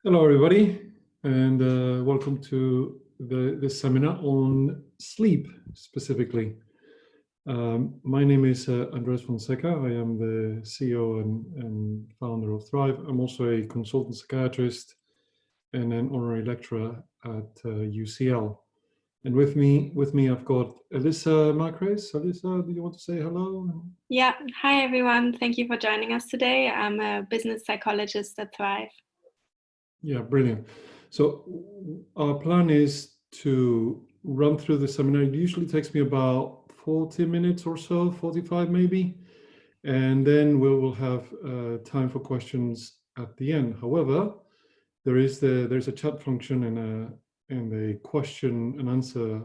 Hello, everybody, and welcome to this seminar on sleep specifically. My name is Andres Fonseca. I am the CEO and founder of Thrive. I'm also a consultant psychiatrist and an honorary lecturer at UCL. And with me, I've got Alyssa Macraes. Alyssa, do you want to say hello? Yeah, hi everyone. Thank you for joining us today. I'm a business psychologist at Thrive. Yeah, brilliant. So our plan is to run through the seminar. It usually takes me about 40 minutes or so, 45 maybe. And then we will have time for questions at the end. However, there's a chat function and a question and answer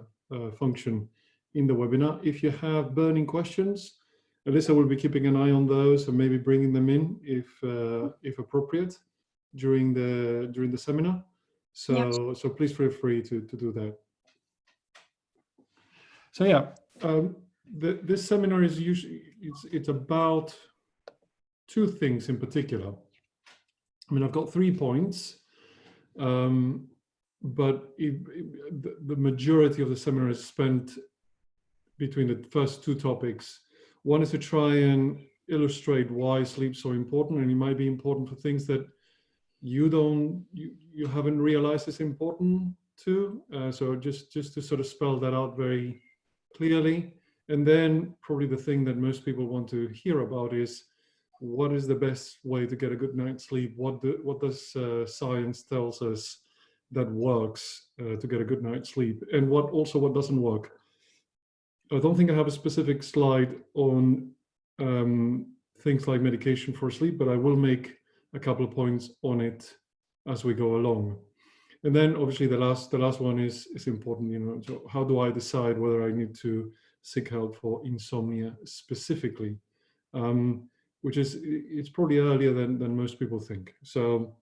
function in the webinar. If you have burning questions, Alyssa will be keeping an eye on those and maybe bringing them in if appropriate during the seminar. So please feel free to do that. So yeah, this seminar is usually it's about two things in particular. I mean, I've got 3 points, but the majority of the seminar is spent between the first 2 topics. One is to try and illustrate why sleep's so important, and it might be important for things that you haven't realized is important too. So just to sort of spell that out very clearly. And then probably the thing that most people want to hear about is what is the best way to get a good night's sleep? What does science tells us that works to get a good night's sleep, and what doesn't work. I don't think I have a specific slide on things like medication for sleep, but I will make a couple of points on it as we go along. And then obviously the last one is important, so how do I decide whether I need to seek help for insomnia specifically, which it's probably earlier than most people think. So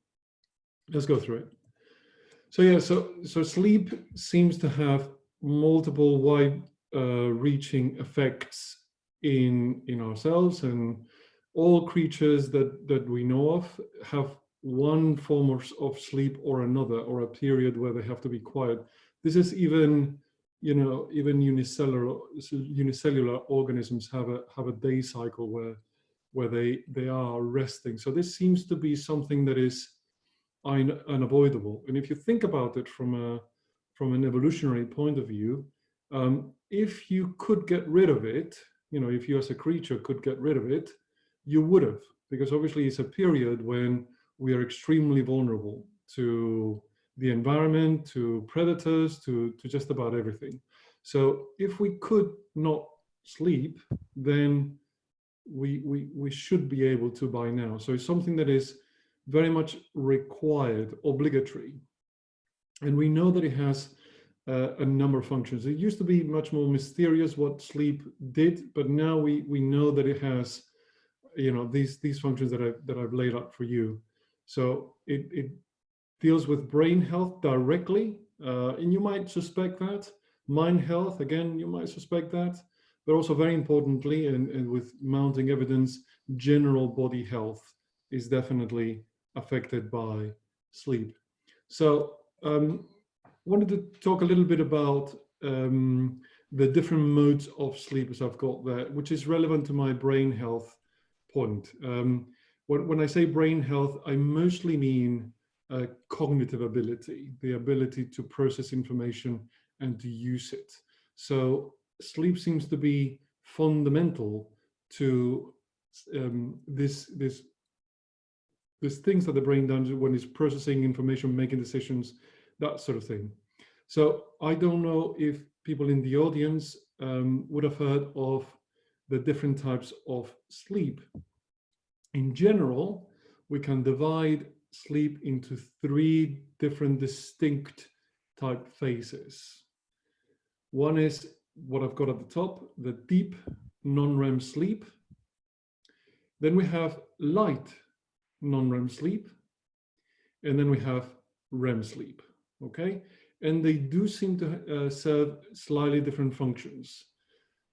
let's go through it. So yeah, so sleep seems to have multiple wide reaching effects in ourselves, and all creatures that we know of have one form of sleep or another, or a period where they have to be quiet. This is even unicellular organisms have a day cycle where they are resting. So this seems to be something that is unavoidable. And if you think about it from an evolutionary point of view, if you could get rid of it, if you as a creature could get rid of it, you would have, because obviously it's a period when we are extremely vulnerable to the environment, to predators, to just about everything. So if we could not sleep, then we should be able to by now. So it's something that is very much required, obligatory. And we know that it has a number of functions. It used to be much more mysterious what sleep did, but now we know that it has these functions that I've laid out for you. So it deals with brain health directly, and you might suspect that. Mind health, again, you might suspect that, but also very importantly, and with mounting evidence, general body health is definitely affected by sleep. So wanted to talk a little bit about the different modes of sleep as I've got there, which is relevant to my brain health point. When I say brain health, I mostly mean cognitive ability, the ability to process information and to use it. So sleep seems to be fundamental to these things that the brain does when it's processing information, making decisions, that sort of thing. So I don't know if people in the audience would have heard of the different types of sleep. In general, we can divide sleep into 3 different distinct type phases. One is what I've got at the top, the deep non-REM sleep. Then we have light non-REM sleep. And then we have REM sleep, okay? And they do seem to serve slightly different functions.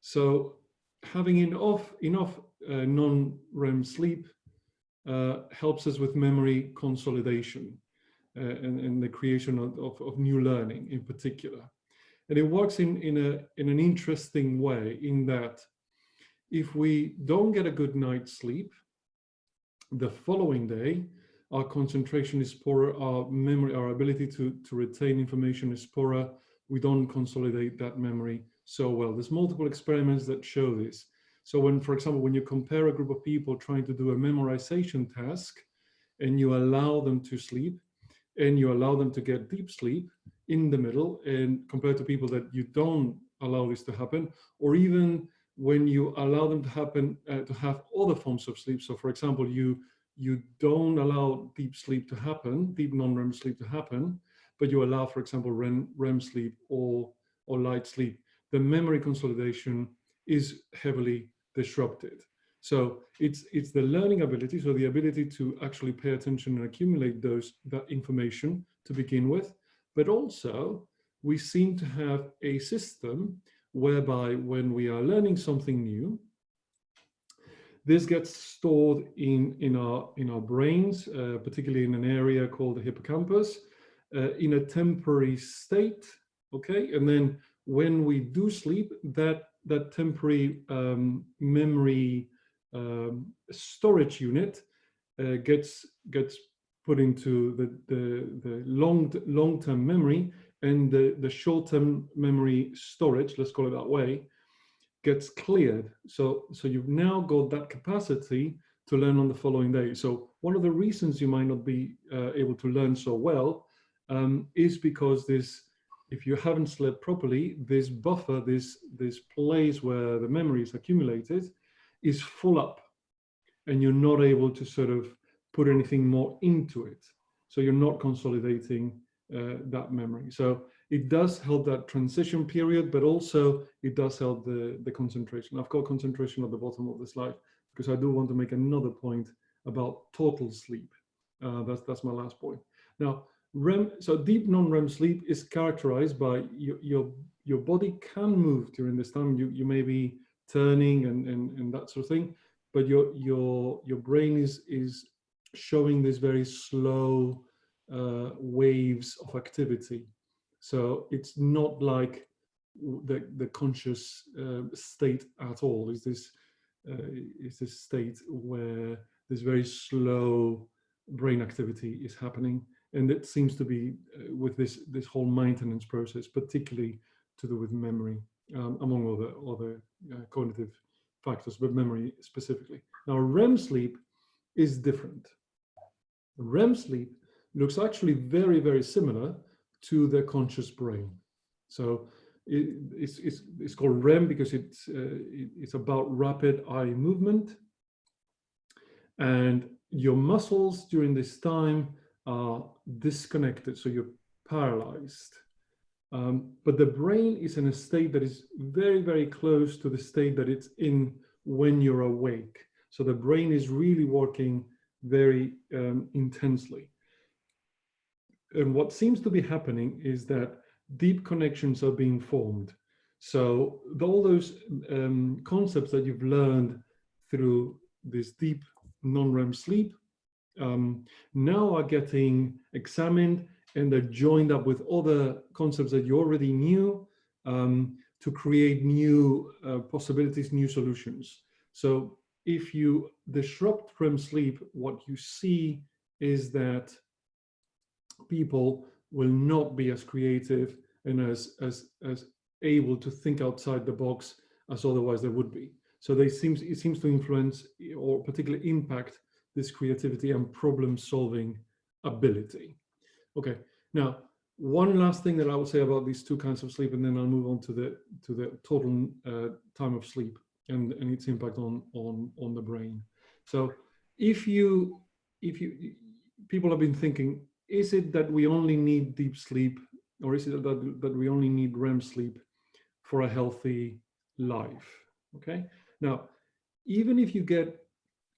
So having enough non-REM sleep helps us with memory consolidation. and the creation of new learning in particular. And it works in an interesting way, in that if we don't get a good night's sleep, the following day, our concentration is poorer, our memory, our ability to retain information is poorer. We don't consolidate that memory so well. There's multiple experiments that show this. So when, for example, when you compare a group of people trying to do a memorization task, and you allow them to sleep, and you allow them to get deep sleep in the middle, and compared to people that you don't allow this to happen, or even when you allow them to happen, to have other forms of sleep. So for example, you don't allow deep sleep to happen, deep non-REM sleep to happen, but you allow, for example, REM sleep or light sleep, the memory consolidation is heavily disrupted. So it's the learning ability, so the ability to actually pay attention and accumulate that information to begin with, but also we seem to have a system whereby when we are learning something new, this gets stored in our brains, particularly in an area called the hippocampus, in a temporary state. Okay, and then when we do sleep, that temporary memory storage unit gets put into the long-term memory, and the short-term memory storage, let's call it that way, gets cleared. So you've now got that capacity to learn on the following day. So one of the reasons you might not be able to learn so well is because if you haven't slept properly, this buffer, this place where the memory is accumulated, is full up, and you're not able to sort of put anything more into it. So you're not consolidating that memory. So it does help that transition period, but also it does help the concentration. I've got concentration at the bottom of the slide because I do want to make another point about total sleep. That's my last point. Now, REM, so deep non-REM sleep is characterized by your body can move during this time. You may be turning and that sort of thing, but your brain is showing this very slow waves of activity. So it's not like the conscious state at all. It's this state where this very slow brain activity is happening, and it seems to be with this whole maintenance process, particularly to do with memory, among other cognitive factors, but memory specifically. Now, REM sleep is different. REM sleep looks actually very, very similar to the conscious brain. So it's called REM because it's about rapid eye movement, and your muscles during this time are disconnected, so you're paralyzed. But the brain is in a state that is very, very close to the state that it's in when you're awake. So the brain is really working very intensely. And what seems to be happening is that deep connections are being formed. So all those concepts that you've learned through this deep non-REM sleep now are getting examined, and they're joined up with other concepts that you already knew to create new possibilities, new solutions. So if you disrupt REM sleep, what you see is that people will not be as creative and as able to think outside the box as otherwise they would be. So it seems to influence or particularly impact this creativity and problem-solving ability. Okay, now one last thing that I would say about these two kinds of sleep, and then I'll move on to the total time of sleep and its impact on the brain. So if people have been thinking, is it that we only need deep sleep, or is it that we only need REM sleep for a healthy life? Okay, now even if you get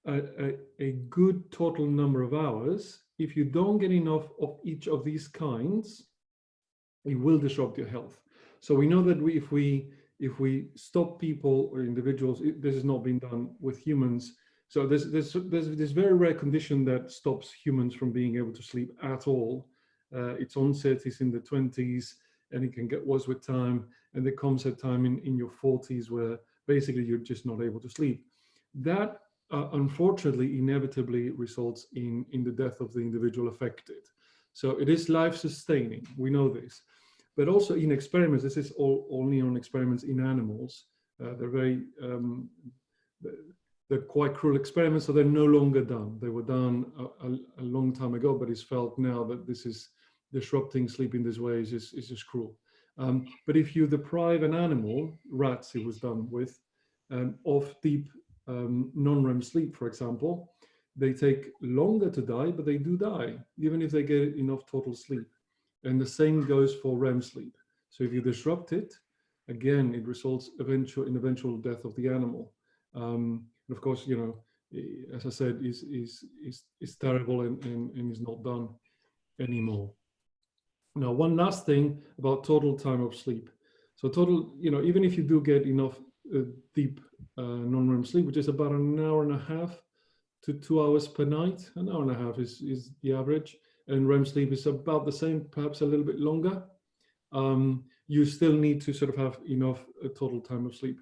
a good total number of hours, if you don't get enough of each of these kinds, it will disrupt your health. So we know that if we stop people or individuals, this has not been done with humans. So there's this very rare condition that stops humans from being able to sleep at all, its onset is in the 20s, and it can get worse with time. And there comes a time in your 40s where basically you're just not able to sleep. That unfortunately inevitably results in the death of the individual affected. So it is life-sustaining, we know this. But also in experiments, this is only on experiments in animals. They're quite cruel experiments, so they're no longer done. They were done a long time ago, but it's felt now that this is disrupting sleep in this way is just cruel. But if you deprive an animal, rats it was done with, of deep non-REM sleep, for example, they take longer to die, but they do die, even if they get enough total sleep. And the same goes for REM sleep. So if you disrupt it, again, it results in eventual death of the animal. And of course, you know, as I said, is terrible and is not done anymore. Now, one last thing about total time of sleep. So total, you know, even if you do get enough deep non-REM sleep, which is about an hour and a half to 2 hours per night, an hour and a half is the average, and REM sleep is about the same, perhaps a little bit longer. You still need to sort of have enough total time of sleep.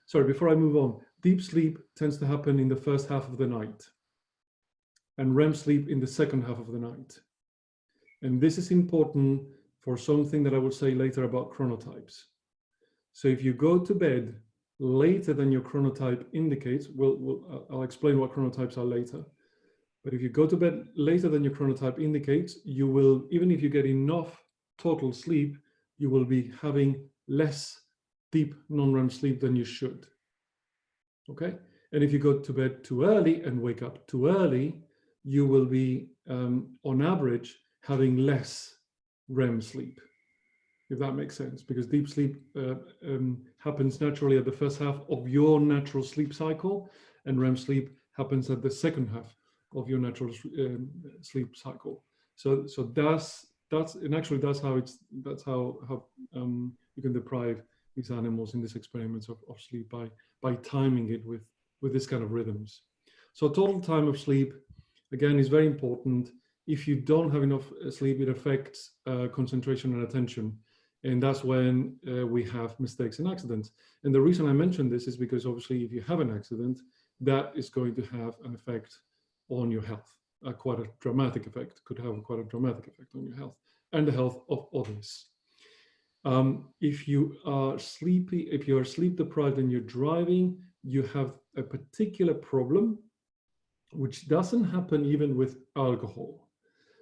Sorry, before I move on, deep sleep tends to happen in the first half of the night, and REM sleep in the second half of the night. And this is important for something that I will say later about chronotypes. So if you go to bed later than your chronotype indicates, I'll explain what chronotypes are later. But if you go to bed later than your chronotype indicates, you will, even if you get enough total sleep, you will be having less deep non-REM sleep than you should. Okay? And if you go to bed too early and wake up too early, you will be, on average, having less REM sleep, if that makes sense, because deep sleep happens naturally at the first half of your natural sleep cycle, and REM sleep happens at the second half of your natural sleep cycle. So that's how you can deprive these animals in these experiments of sleep by timing it with this kind of rhythms. So total time of sleep, again, is very important. If you don't have enough sleep, it affects concentration and attention. And that's when we have mistakes and accidents. And the reason I mention this is because obviously if you have an accident, that is going to have an effect on your health, quite a dramatic effect, could have quite a dramatic effect on your health and the health of others. If you are sleepy, if you are sleep deprived and you're driving, you have a particular problem, which doesn't happen even with alcohol,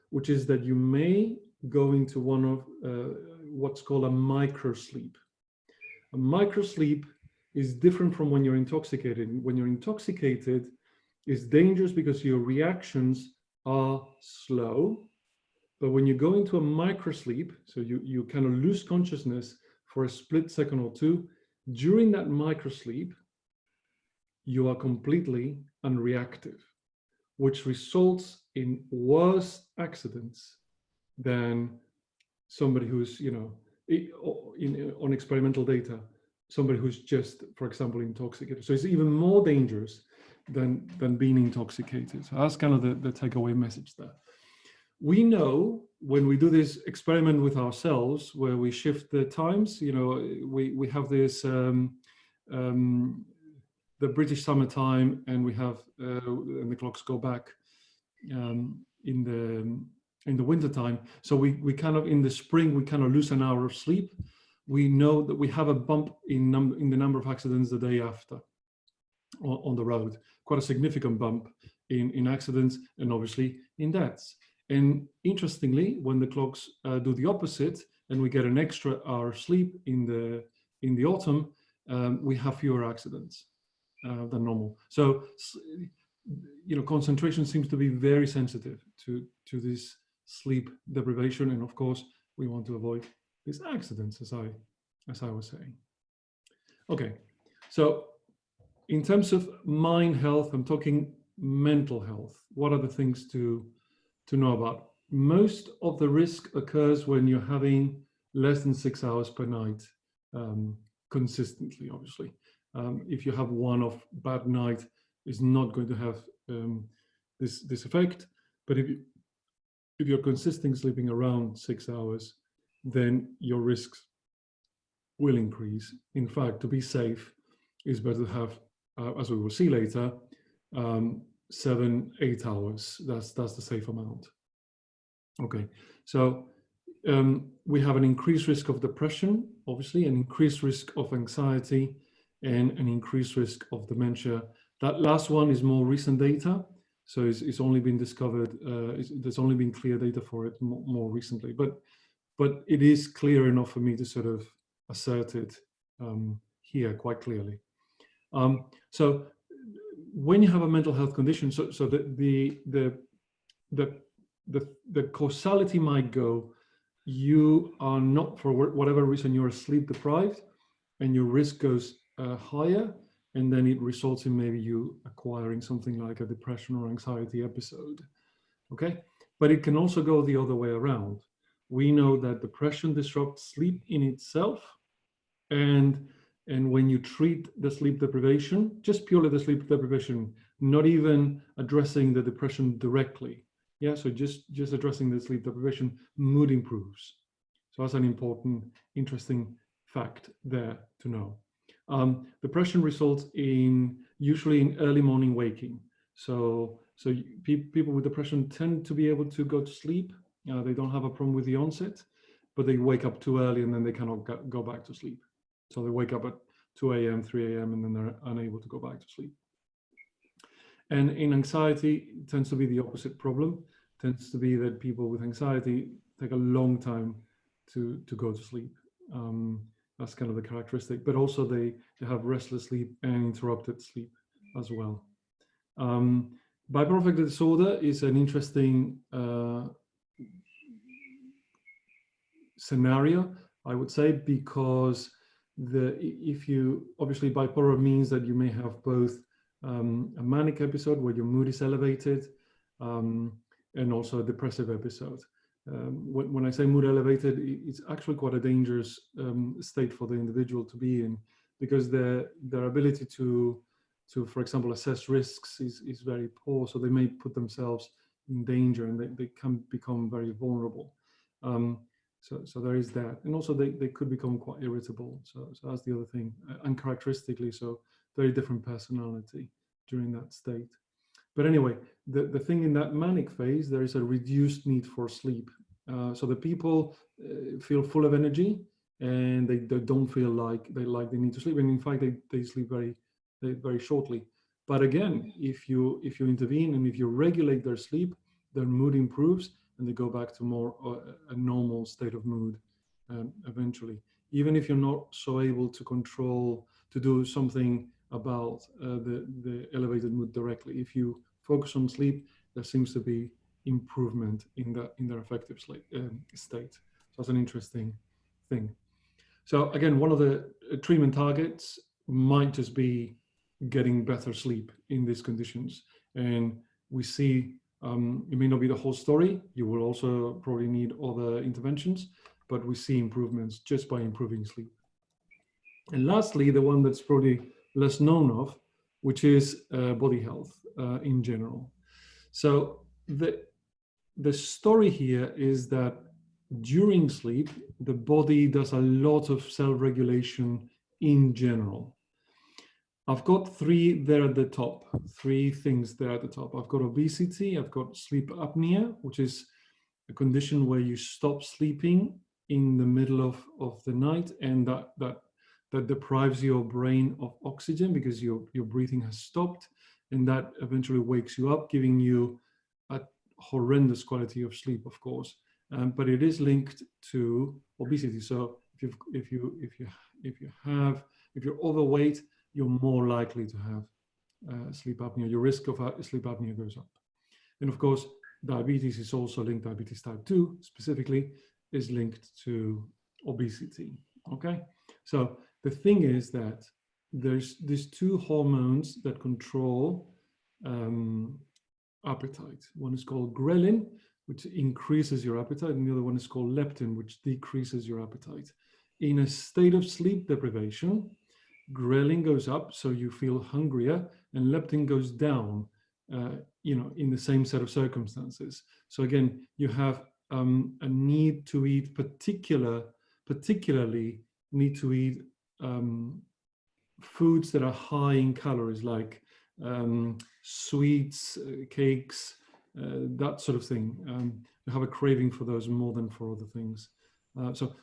which is that you may go into one of what's called a microsleep. A microsleep is different from when you're intoxicated. When you're intoxicated, it's dangerous because your reactions are slow. But when you go into a microsleep, so you kind of lose consciousness for a split second or two, during that microsleep, you are completely unreactive, which results in worse accidents than somebody who's, you know, on experimental data, somebody who's just, for example, intoxicated. So it's even more dangerous than being intoxicated. So that's kind of the takeaway message there. We know when we do this experiment with ourselves, where we shift the times, you know, we have this, the British summertime, and we have, and the clocks go back in the winter time. So we kind of, in the spring, we kind of lose an hour of sleep. We know that we have a bump in the number of accidents the day after on the road, quite a significant bump in accidents and obviously in deaths. And interestingly, when the clocks do the opposite and we get an extra hour sleep in the autumn, we have fewer accidents than normal. So, you know, concentration seems to be very sensitive to this sleep deprivation, and of course, we want to avoid these accidents, as I was saying. Okay, so in terms of mind health, I'm talking mental health. What are the things to know about? Most of the risk occurs when you're having less than 6 hours per night consistently, obviously. If you have one off bad night, it's not going to have this effect. But if if you're consistently sleeping around 6 hours, then your risks will increase. In fact, to be safe, it's better to have, as we will see later, 7, 8 hours. That's the safe amount. Okay, so we have an increased risk of depression, obviously, an increased risk of anxiety, and an increased risk of dementia. That last one is more recent data, so it's only been discovered. There's only been clear data for it more recently, but it is clear enough for me to sort of assert it here quite clearly. So when you have a mental health condition, so the causality might go, you are not, for whatever reason, you're sleep deprived, and your risk goes higher, and then it results in maybe you acquiring something like a depression or anxiety episode. Okay, but it can also go the other way around. We know that depression disrupts sleep in itself, and when you treat the sleep deprivation, just purely the sleep deprivation, not even addressing the depression directly, yeah, so just addressing the sleep deprivation, mood improves. So that's an important, interesting fact there to know. Depression results usually in early morning waking. So people with depression tend to be able to go to sleep. They don't have a problem with the onset, but they wake up too early and then they cannot go back to sleep. So they wake up at 2 a.m., 3 a.m., and then they're unable to go back to sleep. And in anxiety, it tends to be the opposite problem. It tends to be that people with anxiety take a long time to go to sleep. That's kind of the characteristic, but also they have restless sleep and interrupted sleep as well. Bipolar affective disorder is an interesting scenario, I would say, because if you, obviously bipolar means that you may have both a manic episode where your mood is elevated, and also a depressive episode. When I say mood elevated, it's actually quite a dangerous state for the individual to be in, because their ability to, for example, assess risks is very poor. So they may put themselves in danger, and they can become very vulnerable. So there is that. And also they could become quite irritable. So that's the other thing. Uncharacteristically, so very different personality during that state. But anyway, the thing in that manic phase, there is a reduced need for sleep. So the people feel full of energy, and they don't feel like they need to sleep. And in fact, they sleep very shortly. But again, if you intervene and if you regulate their sleep, their mood improves, and they go back to more a normal state of mood eventually. Even if you're not so able to do something about the elevated mood directly, if you focus on sleep, there seems to be improvement in their affective state. So that's an interesting thing. So again, one of the treatment targets might just be getting better sleep in these conditions, and we see it may not be the whole story. You will also probably need other interventions, but we see improvements just by improving sleep. And lastly, the one that's probably less known of, which is body health in general. So the story here is that during sleep, the body does a lot of self-regulation in general. I've got three there at the top, three things there at the top. I've got obesity, I've got sleep apnea, which is a condition where you stop sleeping in the middle of the night, and that deprives your brain of oxygen because your breathing has stopped, and that eventually wakes you up, giving you a horrendous quality of sleep, of course. But it is linked to obesity. So if you're overweight, you're more likely to have sleep apnea. Your risk of sleep apnea goes up. And of course, diabetes is also linked. Diabetes type 2 specifically is linked to obesity. Okay, so the thing is that there's these two hormones that control appetite. One is called ghrelin, which increases your appetite, and the other one is called leptin, which decreases your appetite. In a state of sleep deprivation, ghrelin goes up, so you feel hungrier, and leptin goes down. in the same set of circumstances. So again, you have a need to eat particularly need to eat foods that are high in calories, like sweets, cakes, that sort of thing. You have a craving for those more than for other things. So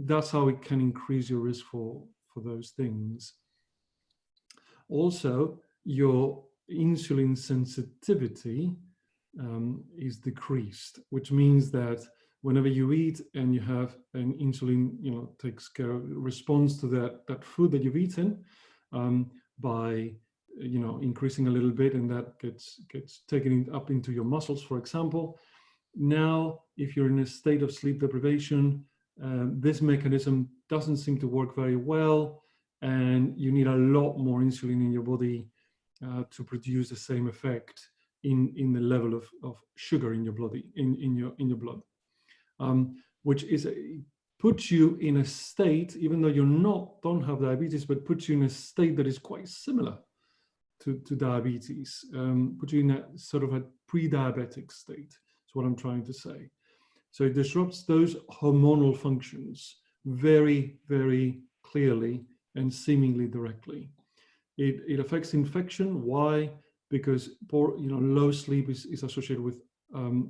that's how it can increase your risk for those things. Also, your insulin sensitivity is decreased, which means that whenever you eat and you have an insulin, responds to that food that you've eaten by increasing a little bit, and that gets taken up into your muscles, for example. Now, if you're in a state of sleep deprivation, this mechanism doesn't seem to work very well, and you need a lot more insulin in your body to produce the same effect in the level of sugar in your blood, in your blood, which puts you in a state, even though don't have diabetes, but puts you in a state that is quite similar to diabetes, puts you in a sort of a pre-diabetic state. That's what I'm trying to say. So it disrupts those hormonal functions very, very clearly and seemingly directly. It affects infection. Why? Because low sleep is associated with a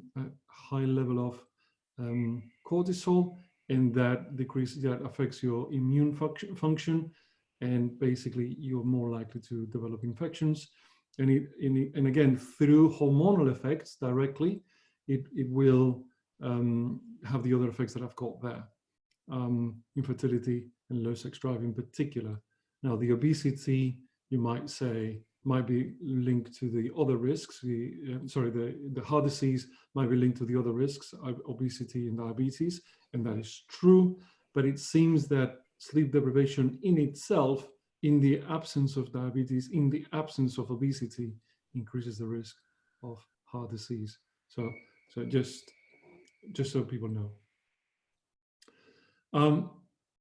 high level of cortisol, and that affects your immune function, and basically you're more likely to develop infections. And again, through hormonal effects directly, it will have the other effects that I've got there, infertility and low sex drive in particular. Now, the obesity, you might say, might be linked to the other risks. The heart disease might be linked to the other risks, obesity and diabetes, and that is true. But it seems that sleep deprivation in itself, in the absence of diabetes, in the absence of obesity, increases the risk of heart disease. So just so people know.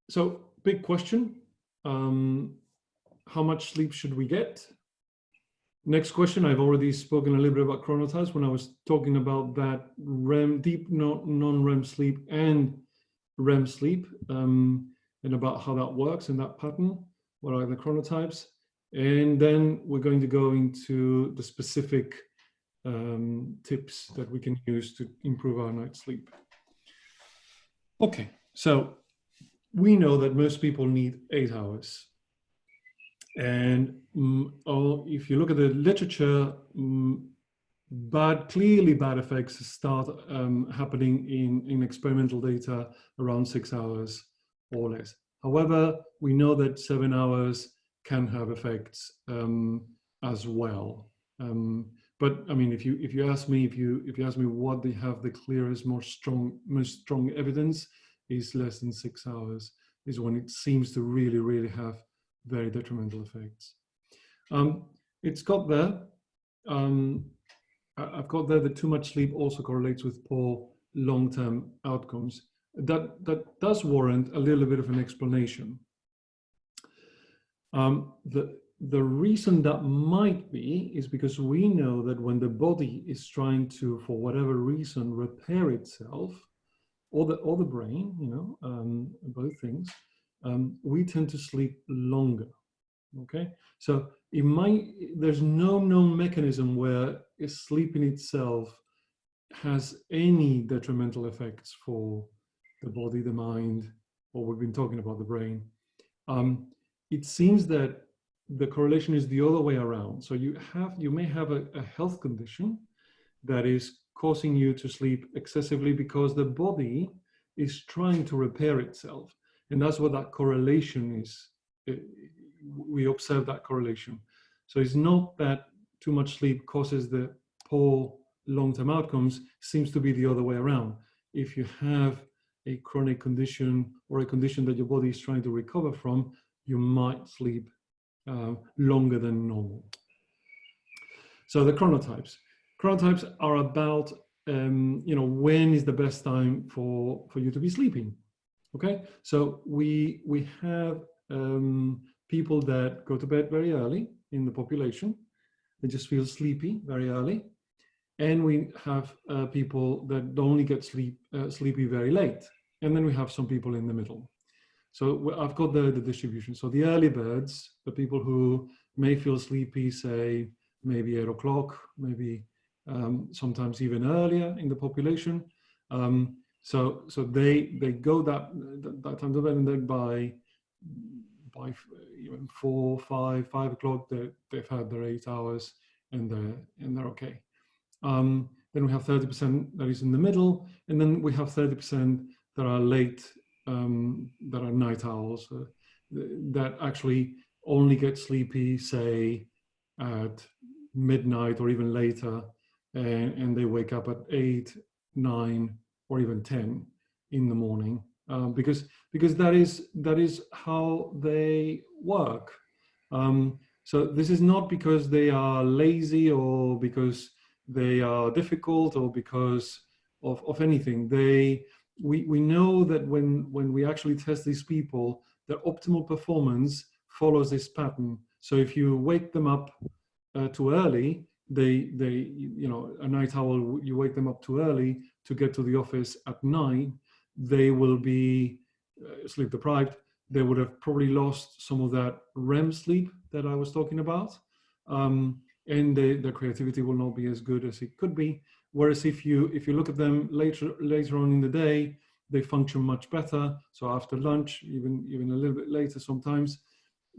So big question. How much sleep should we get? Next question, I've already spoken a little bit about chronotypes when I was talking about that REM, deep non-REM sleep and REM sleep, and about how that works in that pattern. What are the chronotypes? And then we're going to go into the specific tips that we can use to improve our night's sleep. Okay, so we know that most people need 8 hours. And if you look at the literature, clearly bad effects start happening in experimental data around 6 hours or less. However, we know that 7 hours can have effects as well. But I mean, if you ask me what they have the clearest, most strong evidence is less than 6 hours, is when it seems to really have very detrimental effects. It's got there. I've got there that too much sleep also correlates with poor long-term outcomes. That does warrant a little bit of an explanation. The reason that might be is because we know that when the body is trying to, for whatever reason, repair itself, or the brain, both things, we tend to sleep longer. Okay, so there's no known mechanism where sleep in itself has any detrimental effects for the body, the mind, or we've been talking about the brain. It seems that the correlation is the other way around. So you may have a health condition that is causing you to sleep excessively because the body is trying to repair itself. And that's what that correlation is. We observe that correlation. So it's not that too much sleep causes the poor long-term outcomes. It seems to be the other way around. If you have a chronic condition or a condition that your body is trying to recover from, you might sleep longer than normal. So the chronotypes. Chronotypes are about when is the best time for you to be sleeping. Okay, so we have people that go to bed very early in the population. they just feel sleepy very early. And we have people that only get sleepy very late. And then we have some people in the middle. So I've got the distribution. So the early birds, the people who may feel sleepy, say maybe 8 o'clock, maybe sometimes even earlier in the population. So they go that time to bed, and then by even 4, 5 o'clock, they've had their 8 hours and they're okay. Then we have 30% that is in the middle, and then we have 30% that are late, that are night owls, that actually only get sleepy, say, at midnight or even later, and they wake up at 8, 9, or even 10 in the morning, because that is how they work. So this is not because they are lazy or because they are difficult or because of anything. We know that when we actually test these people, their optimal performance follows this pattern. So if you wake them up too early, a night owl, you wake them up too early to get to the office at 9, they will be sleep deprived. They would have probably lost some of that REM sleep that I was talking about. And their creativity will not be as good as it could be. Whereas if you look at them later on in the day, they function much better. So after lunch, even a little bit later sometimes,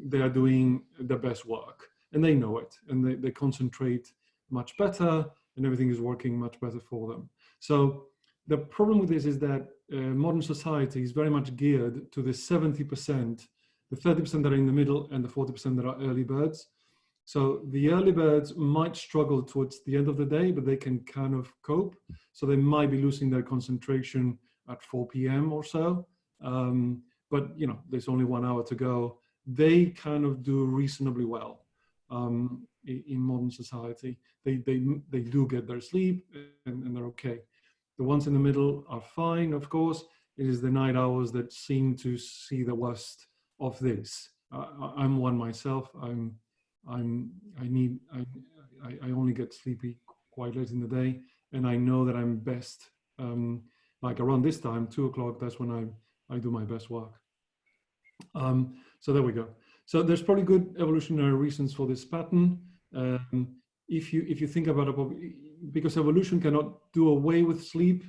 they are doing their best work, and they know it, and they concentrate much better, and everything is working much better for them. So the problem with this is that modern society is very much geared to the 70%, the 30% that are in the middle, and the 40% that are early birds. So the early birds might struggle towards the end of the day, but they can kind of cope. So they might be losing their concentration at 4 p.m. or so. But there's only 1 hour to go. They kind of do reasonably well in modern society. They do get their sleep, and they're okay. The ones in the middle are fine, of course. It is the night owls that seem to see the worst of this. I'm one myself. I only get sleepy quite late in the day, and I know that I'm best like around this time, 2 o'clock. That's when I do my best work. So there we go. So there's probably good evolutionary reasons for this pattern. If you think about it, because evolution cannot do away with sleep,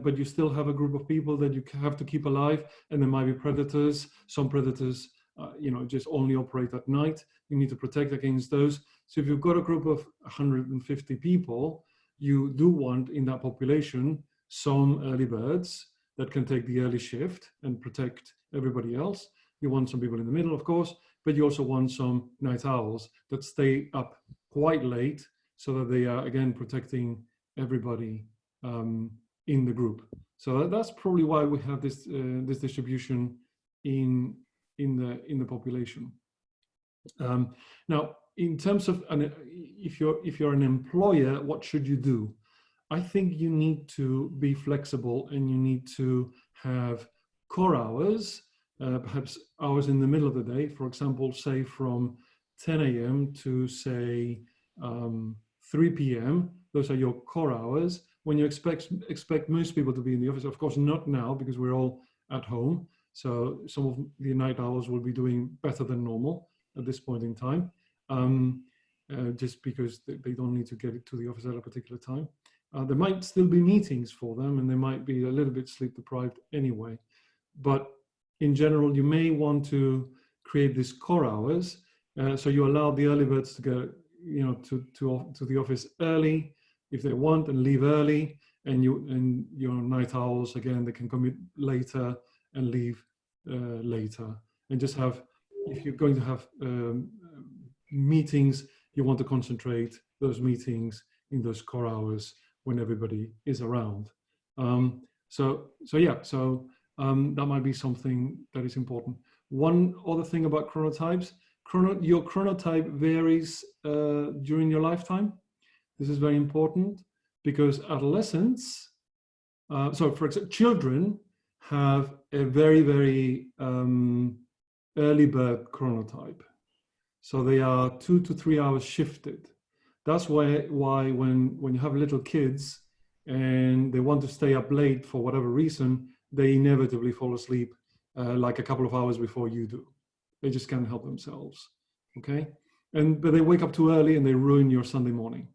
but you still have a group of people that you have to keep alive, and there might be predators. Some predators just only operate at night. You need to protect against those. So if you've got a group of 150 people, you do want in that population some early birds that can take the early shift and protect everybody else. You want some people in the middle, of course, but you also want some night owls that stay up quite late so that they are, again, protecting everybody in the group. So that's probably why we have this distribution in the population. Now, in terms of if you're an employer, what should you do? I think you need to be flexible, and you need to have core hours, perhaps hours in the middle of the day. For example, say from 10 a.m. to say 3 p.m. Those are your core hours. When you expect most people to be in the office, of course not now because we're all at home. So some of the night owls will be doing better than normal at this point in time, just because they don't need to get to the office at a particular time. There might still be meetings for them, and they might be a little bit sleep deprived anyway. But in general, you may want to create these core hours, so you allow the early birds to go, to the office early if they want, and leave early, and your night owls, again, they can commute later and leave later, and just have, if you're going to have meetings, you want to concentrate those meetings in those core hours when everybody is around. So that might be something that is important. One other thing about chronotypes, your chronotype varies during your lifetime. This is very important because adolescents, for example, children have a very, very early bird chronotype. So they are 2 to 3 hours shifted. That's why when you have little kids and they want to stay up late for whatever reason, they inevitably fall asleep like a couple of hours before you do. They just can't help themselves, okay? But they wake up too early and they ruin your Sunday morning.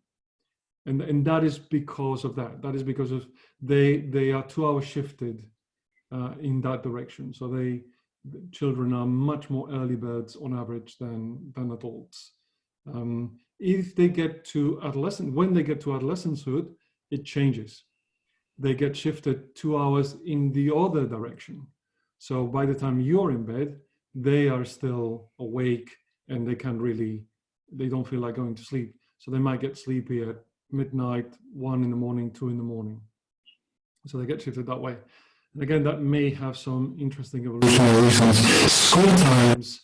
And that is because of that. That is because of they are 2 hours shifted in that direction. So children are much more early birds on average than adults. If they get to when they get to adolescencehood, it changes. They get shifted 2 hours in the other direction. So by the time you're in bed, they are still awake and they don't feel like going to sleep. So they might get sleepy at midnight, 1 in the morning, 2 in the morning. So they get shifted that way. And again, that may have some interesting evolutionary reasons. School times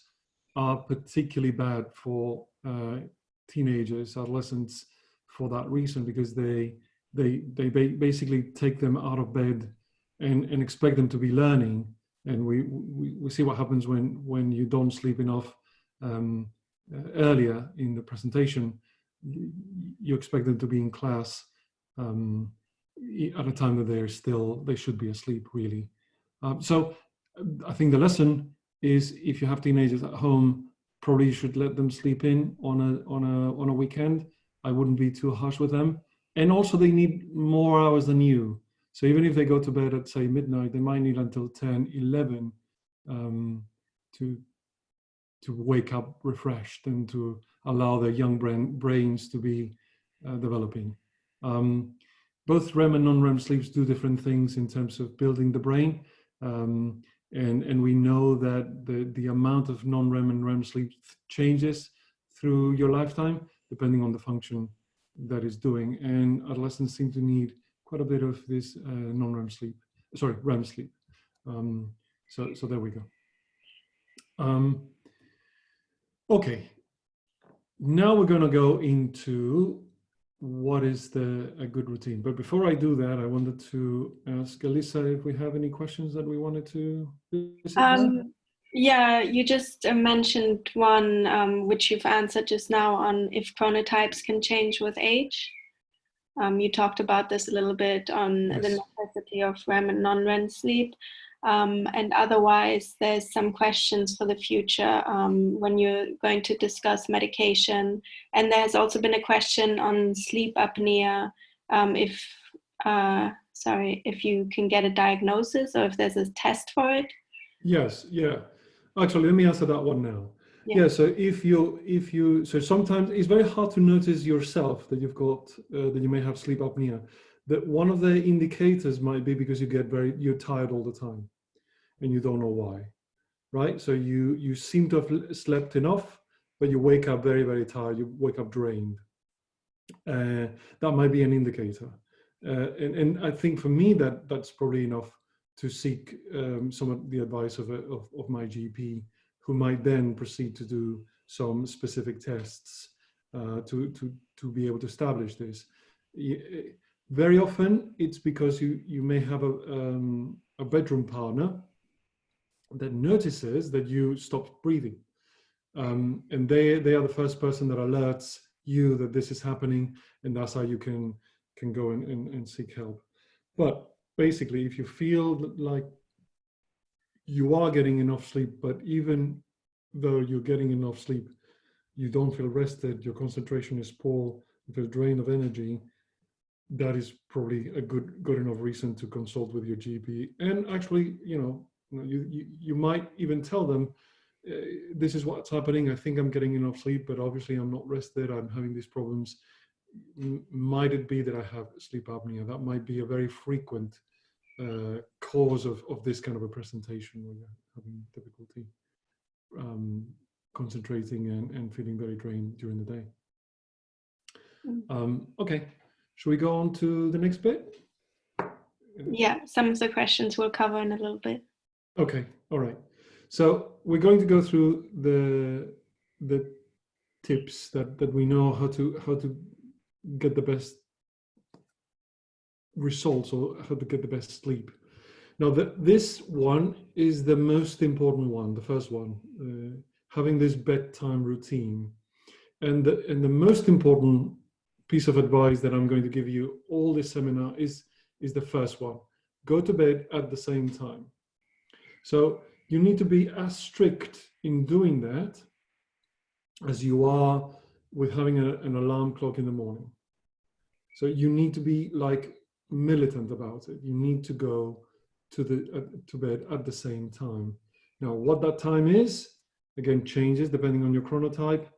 are particularly bad for teenagers, adolescents, for that reason, because they basically take them out of bed and expect them to be learning. And we see what happens when you don't sleep enough earlier in the presentation. You expect them to be in class at a time that they should be asleep, really. So I think the lesson is, if you have teenagers at home, probably you should let them sleep in on a weekend. I wouldn't be too harsh with them. And also they need more hours than you. So even if they go to bed at, say, midnight, they might need until 10, 11 to wake up refreshed and to allow their young brains to be developing. Both REM and non-REM sleeps do different things in terms of building the brain. And we know that the amount of non-REM and REM sleep changes through your lifetime, depending on the function that is doing. And adolescents seem to need quite a bit of this REM sleep. So there we go. Okay, now we're going to go into what is a good routine. But before I do that, I wanted to ask Elisa if we have any questions that we wanted to visit. Yeah, you just mentioned one which you've answered just now, on if chronotypes can change with age. You talked about this a little bit on the necessity of REM and non-REM sleep. And otherwise, there's some questions for the future when you're going to discuss medication. And there's also been a question on sleep apnea, if you can get a diagnosis or if there's a test for it. Yes, yeah. Actually, let me answer that one now. Yeah, so so sometimes it's very hard to notice yourself that that you may have sleep apnea. That one of the indicators might be because you're tired all the time and you don't know why, right? So you seem to have slept enough, but you wake up very, very tired. You wake up drained. That might be an indicator. And I think for me that's probably enough to seek some of the advice of my GP, who might then proceed to do some specific tests to be able to establish this. Very often it's because you may have a bedroom partner that notices that you stopped breathing, and they are the first person that alerts you that this is happening, and that's how you can go and seek help. But basically, if you feel like you are getting enough sleep, but even though you're getting enough sleep, you don't feel rested, your concentration is poor, you feel drained of energy, that is probably a good enough reason to consult with your GP. And actually, you might even tell them, this is what's happening. I think I'm getting enough sleep, but obviously I'm not rested. I'm having these problems. Might it be that I have sleep apnea? That might be a very frequent cause of this kind of a presentation, where you're having difficulty concentrating and feeling very drained during the day. Okay, should we go on to the next bit? Yeah, some of the questions we'll cover in a little bit. Okay, all right. So we're going to go through the tips that we know how to get the best results, or how to get the best sleep. Now, this one is the most important one, the first one, having this bedtime routine. And the most important piece of advice that I'm going to give you all this seminar is the first one. Go to bed at the same time. So you need to be as strict in doing that as you are with having an alarm clock in the morning. So you need to be like militant about it. You need to go to bed at the same time. Now, what that time is, again, changes depending on your chronotype.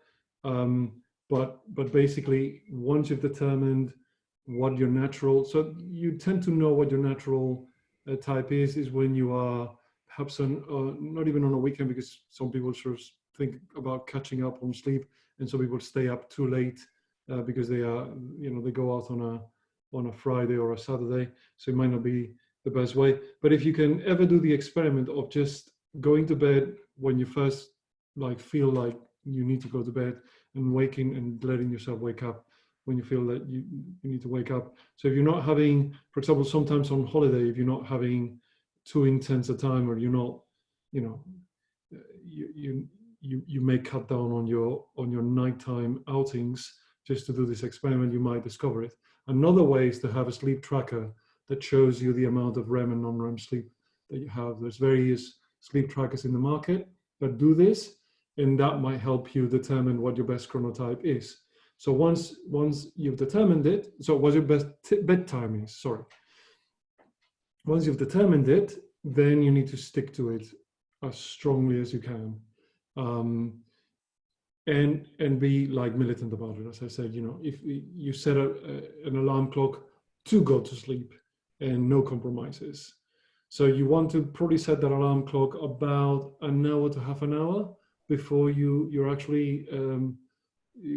But basically, once you've determined what your natural, so you tend to know what your natural type is when you are perhaps not even on a weekend, because some people sort of think about catching up on sleep, and some people stay up too late because they are, they go out on a Friday or a Saturday, so it might not be the best way. But if you can ever do the experiment of just going to bed when you first feel like you need to go to bed, and waking and letting yourself wake up when you feel that you need to wake up. So if you're not having, for example, sometimes on holiday, if you're not having too intense a time, or you're not, you may cut down on your nighttime outings just to do this experiment. You might discover it. Another way is to have a sleep tracker that shows you the amount of REM and non-REM sleep that you have. There's various sleep trackers in the market that do this, and that might help you determine what your best chronotype is. So once you've determined it, so what your best bedtime is, sorry. Once you've determined it, then you need to stick to it as strongly as you can. And be militant about it. As I said, if you set an alarm clock to go to sleep, and no compromises. So you want to probably set that alarm clock about an hour to half an hour before you're actually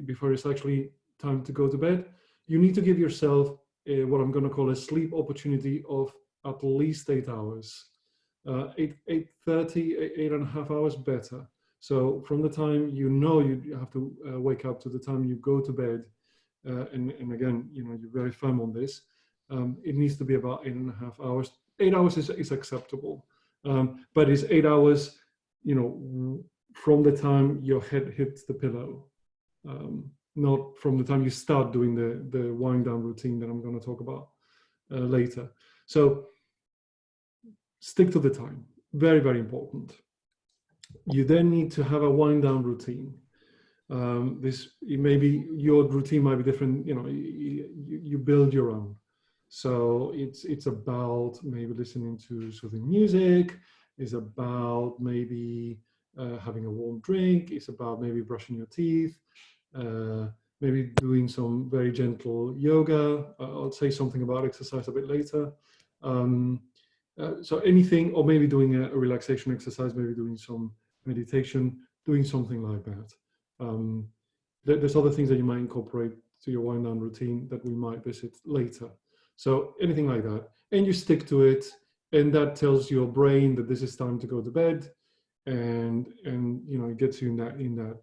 before it's actually time to go to bed. You need to give yourself what I'm going to call a sleep opportunity of at least 8 hours. 8.5 hours better. So from the time you have to wake up to the time you go to bed, and again, you're very firm on this, it needs to be about 8.5 hours. 8 hours is acceptable, but it's 8 hours, from the time your head hits the pillow, not from the time you start doing the wind down routine that I'm going to talk about later. So stick to the time. Very, very important. You then need to have a wind down routine. Your routine might be different. You build your own. So it's about maybe listening to soothing music. It's about maybe having a warm drink. It's about maybe brushing your teeth. Maybe doing some very gentle yoga. I'll say something about exercise a bit later. So anything, or maybe doing a relaxation exercise, maybe doing some meditation, doing something like that. There's other things that you might incorporate to your wind down routine that we might visit later. So anything like that, and you stick to it, and that tells your brain that this is time to go to bed, and it gets you in that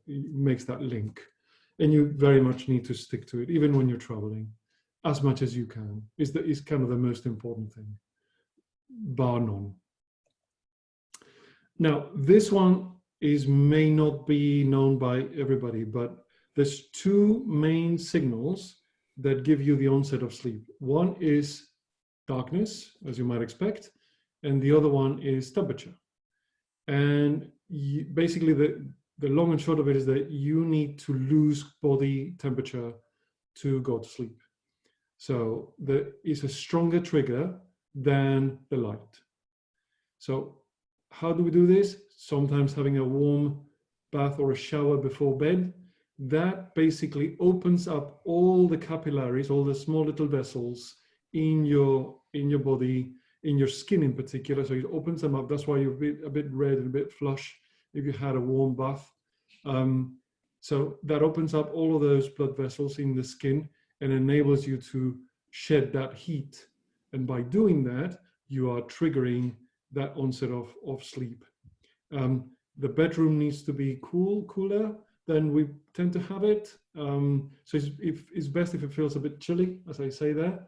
it makes that link, and you very much need to stick to it, even when you're traveling, as much as you can. Is kind of the most important thing, bar none. Now, this one may not be known by everybody, but there's two main signals that give you the onset of sleep. One is darkness, as you might expect, and the other one is temperature. And basically, the long and short of it is that you need to lose body temperature to go to sleep. So there is a stronger trigger than the light. So how do we do this? Sometimes having a warm bath or a shower before bed, that basically opens up all the capillaries, all the small little vessels in your body, in your skin in particular. So it opens them up. That's why you're a bit red and a bit flush if you had a warm bath. So that opens up all of those blood vessels in the skin and enables you to shed that heat. And by doing that, you are triggering that onset of sleep. The bedroom needs to be cooler than we tend to have it. So it's best if it feels a bit chilly, as I say there,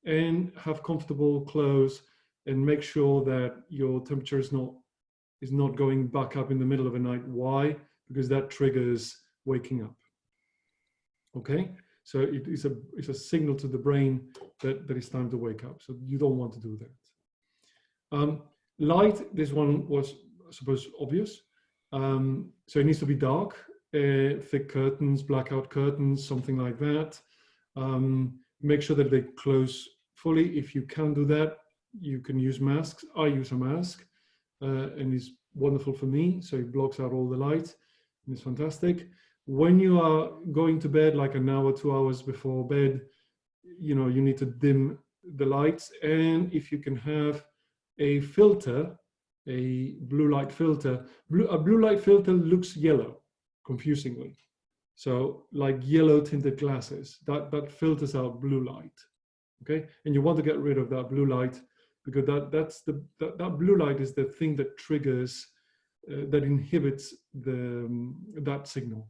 and have comfortable clothes, and make sure that your temperature is not going back up in the middle of the night. Why? Because that triggers waking up. Okay, So it's a signal to the brain that it's time to wake up. So you don't want to do that. Light, this one was, I suppose, obvious. So it needs to be dark, thick curtains, blackout curtains, something like that. Make sure that they close fully. If you can't do that, you can use masks. I use a mask, and it's wonderful for me. So it blocks out all the light, and it's fantastic. When you are going to bed, like an hour, 2 hours before bed, you need to dim the lights. And if you can have a filter, a blue light filter, a blue light filter looks yellow, confusingly. So like yellow tinted glasses, that filters out blue light. Okay, and you want to get rid of that blue light, because that blue light is the thing that triggers, that inhibits that signal.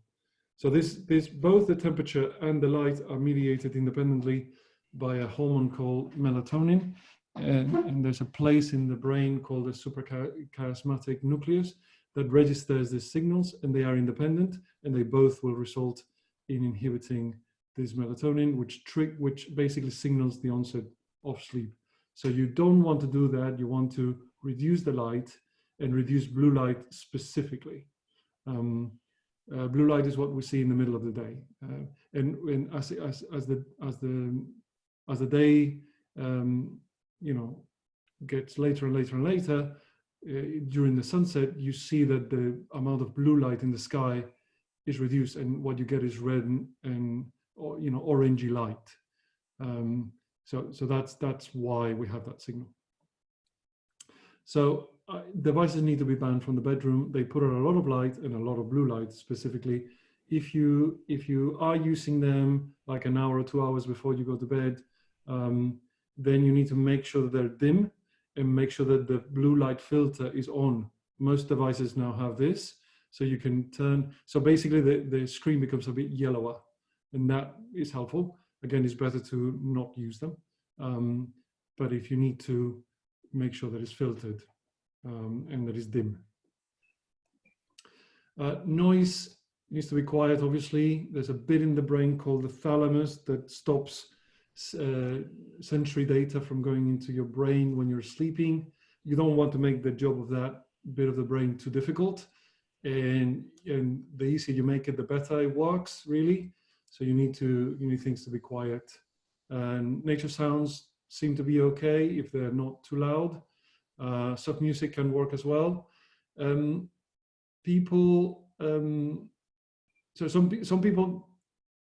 So this both the temperature and the light are mediated independently by a hormone called melatonin, and there's a place in the brain called the suprachiasmatic nucleus that registers these signals, and they are independent, and they both will result in inhibiting this melatonin, which basically signals the onset of sleep. So you don't want to do that. You want to reduce the light and reduce blue light specifically. Blue light is what we see in the middle of the day, and as the day gets later and later and later, during the sunset, you see that the amount of blue light in the sky is reduced, and what you get is red and orangey light. So that's why we have that signal. So devices need to be banned from the bedroom. They put out a lot of light and a lot of blue light specifically. If you are using them like an hour or 2 hours before you go to bed, then you need to make sure that they're dim and make sure that the blue light filter is on. Most devices now have this, so you can turn. So basically the screen becomes a bit yellower, and that is helpful. Again, it's better to not use them. But if you need to, make sure that it's filtered and that it's dim. Noise needs to be quiet, obviously. There's a bit in the brain called the thalamus that stops sensory data from going into your brain when you're sleeping. You don't want to make the job of that bit of the brain too difficult. And the easier you make it, the better it works, really. So you need things to be quiet. And nature sounds seem to be okay if they're not too loud. Soft music can work as well. So some people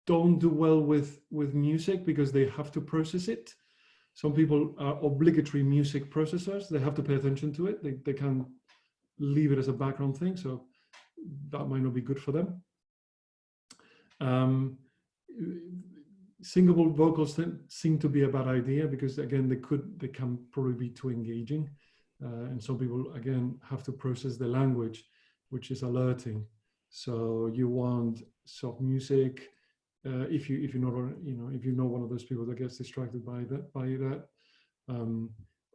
don't do well with music because they have to process it. Some people are obligatory music processors. They have to pay attention to it. They can't leave it as a background thing. So that might not be good for them. Singable vocals seem to be a bad idea because, again, they can probably be too engaging. And some people, again, have to process the language, which is alerting. So you want soft music. If you know one of those people that gets distracted by that,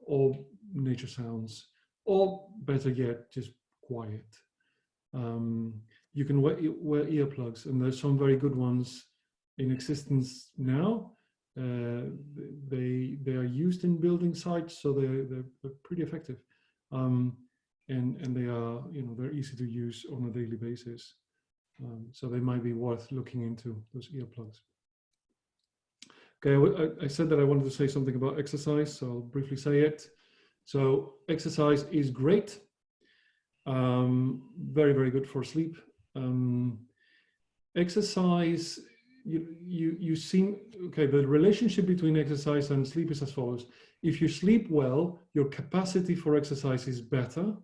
or nature sounds, or better yet, just quiet. You can wear earplugs, and there's some very good ones in existence now. They are used in building sites, so they're pretty effective, and they are they're easy to use on a daily basis. So they might be worth looking into, those earplugs. Okay, I said that I wanted to say something about exercise, so I'll briefly say it. So exercise is great, very, very good for sleep. Exercise, you seem, okay, the relationship between exercise and sleep is as follows. If you sleep well, your capacity for exercise is better,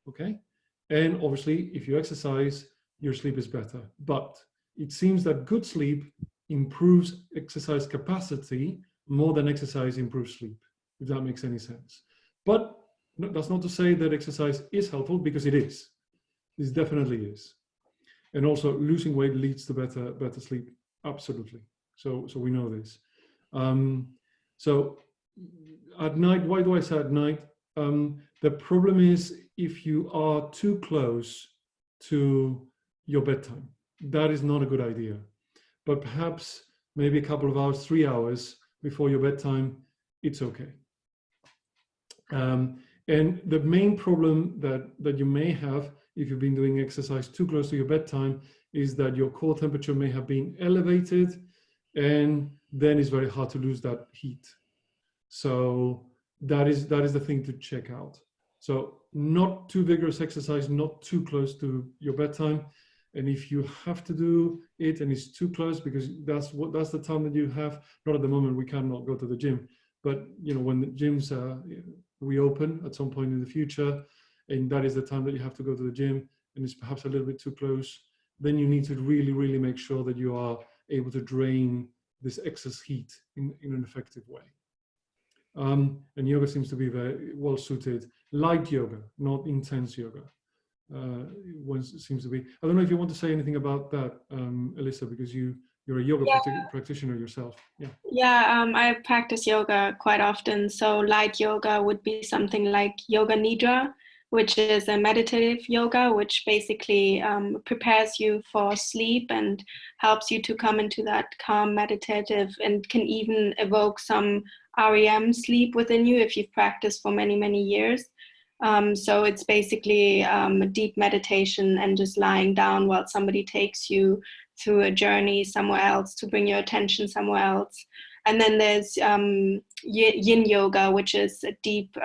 okay? And obviously, if you exercise, your sleep is better. But it seems that good sleep improves exercise capacity more than exercise improves sleep, if that makes any sense. But that's not to say that exercise is helpful, because it is. It definitely is. And also losing weight leads to better sleep, absolutely. So we know this. So at night, why do I say at night? The problem is if you are too close to your bedtime. That is not a good idea. But perhaps maybe a couple of hours, 3 hours before your bedtime, it's okay. And the main problem that you may have if you've been doing exercise too close to your bedtime is that your core temperature may have been elevated, and then it's very hard to lose that heat. So that is the thing to check out. So not too vigorous exercise, not too close to your bedtime. And if you have to do it and it's too close, because that's the time that you have, not at the moment, we cannot go to the gym, but when the gyms reopen at some point in the future, and that is the time that you have to go to the gym, and it's perhaps a little bit too close, then you need to really, really make sure that you are able to drain this excess heat in an effective way. And yoga seems to be very well suited. Light yoga, not intense yoga. Seems to be. I don't know if you want to say anything about that, Elisa, because you're a yoga practitioner yourself. I practice yoga quite often. So light yoga would be something like yoga nidra, which is a meditative yoga, which basically prepares you for sleep and helps you to come into that calm meditative, and can even evoke some REM sleep within you if you've practiced for many, many years. So it's basically a deep meditation and just lying down while somebody takes you through a journey somewhere else to bring your attention somewhere else. And then there's yin yoga, which is a deep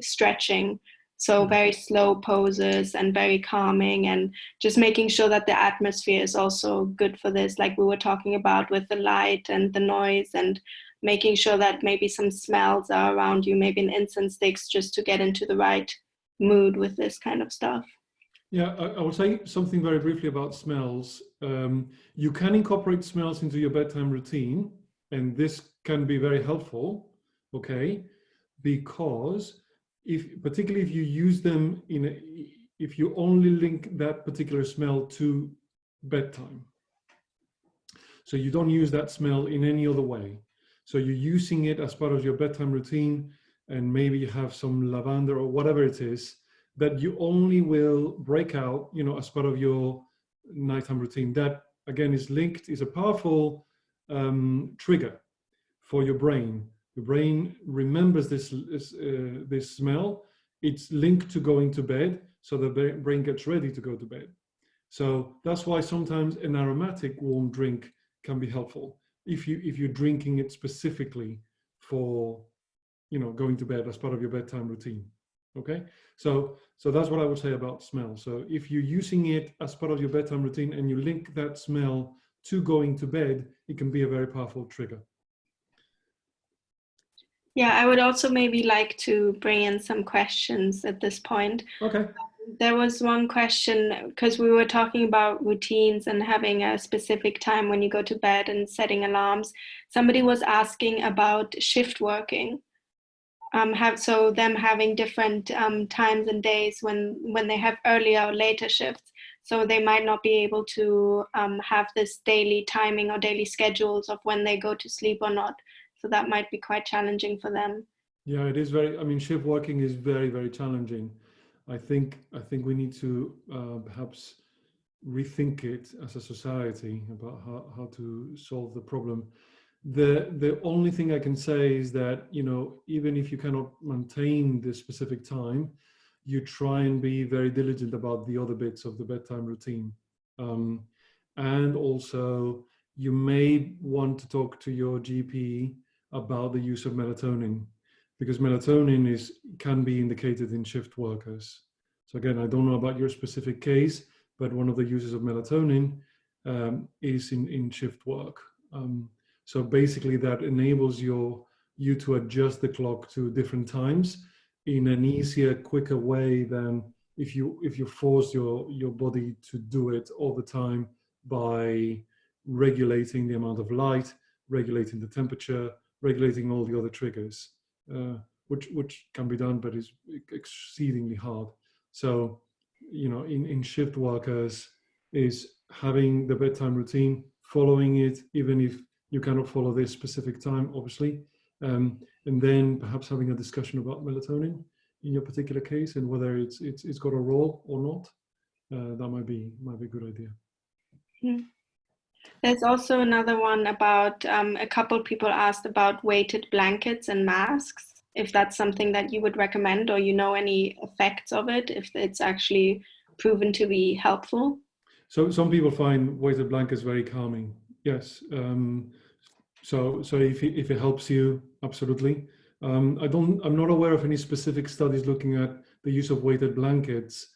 stretching. So very slow poses and very calming, and just making sure that the atmosphere is also good for this, like we were talking about with the light and the noise, and making sure that maybe some smells are around you, maybe an incense sticks, just to get into the right mood with this kind of stuff. Yeah, I will say something very briefly about smells. You can incorporate smells into your bedtime routine, and this can be very helpful, okay? Because particularly if you use them if you only link that particular smell to bedtime. So you don't use that smell in any other way. So you're using it as part of your bedtime routine, and maybe you have some lavender or whatever it is that you only will break out, as part of your nighttime routine. That again is a powerful trigger for your brain. The brain remembers this smell. It's linked to going to bed, so the brain gets ready to go to bed. So that's why sometimes an aromatic warm drink can be helpful if you're drinking it specifically for going to bed as part of your bedtime routine. Okay, so that's what I would say about smell. So if you're using it as part of your bedtime routine and you link that smell to going to bed, it can be a very powerful trigger. Yeah, I would also maybe like to bring in some questions at this point. Okay. There was one question, because we were talking about routines and having a specific time when you go to bed and setting alarms. Somebody was asking about shift working. So them having different times and days when they have earlier or later shifts. So they might not be able to have this daily timing or daily schedules of when they go to sleep or not. So that might be quite challenging for them. Yeah, it is shift working is very, very challenging. I think we need to perhaps rethink it as a society about how to solve the problem. The only thing I can say is that, even if you cannot maintain this specific time, you try and be very diligent about the other bits of the bedtime routine. And also, you may want to talk to your GP about the use of melatonin, because melatonin can be indicated in shift workers. So again, I don't know about your specific case, but one of the uses of melatonin is in shift work. So basically that enables you to adjust the clock to different times in an easier, quicker way than if you force your body to do it all the time by regulating the amount of light, regulating the temperature, regulating all the other triggers, which can be done, but is exceedingly hard. So, in shift workers is having the bedtime routine, following it, even if you cannot follow this specific time, obviously, and then perhaps having a discussion about melatonin in your particular case and whether it's got a role or not. That might be a good idea. There's also another one about a couple people asked about weighted blankets and masks, if that's something that you would recommend, or you know any effects of it, if it's actually proven to be helpful. So some people find weighted blankets very calming. Yes. So if it helps you, absolutely. I'm not aware of any specific studies looking at the use of weighted blankets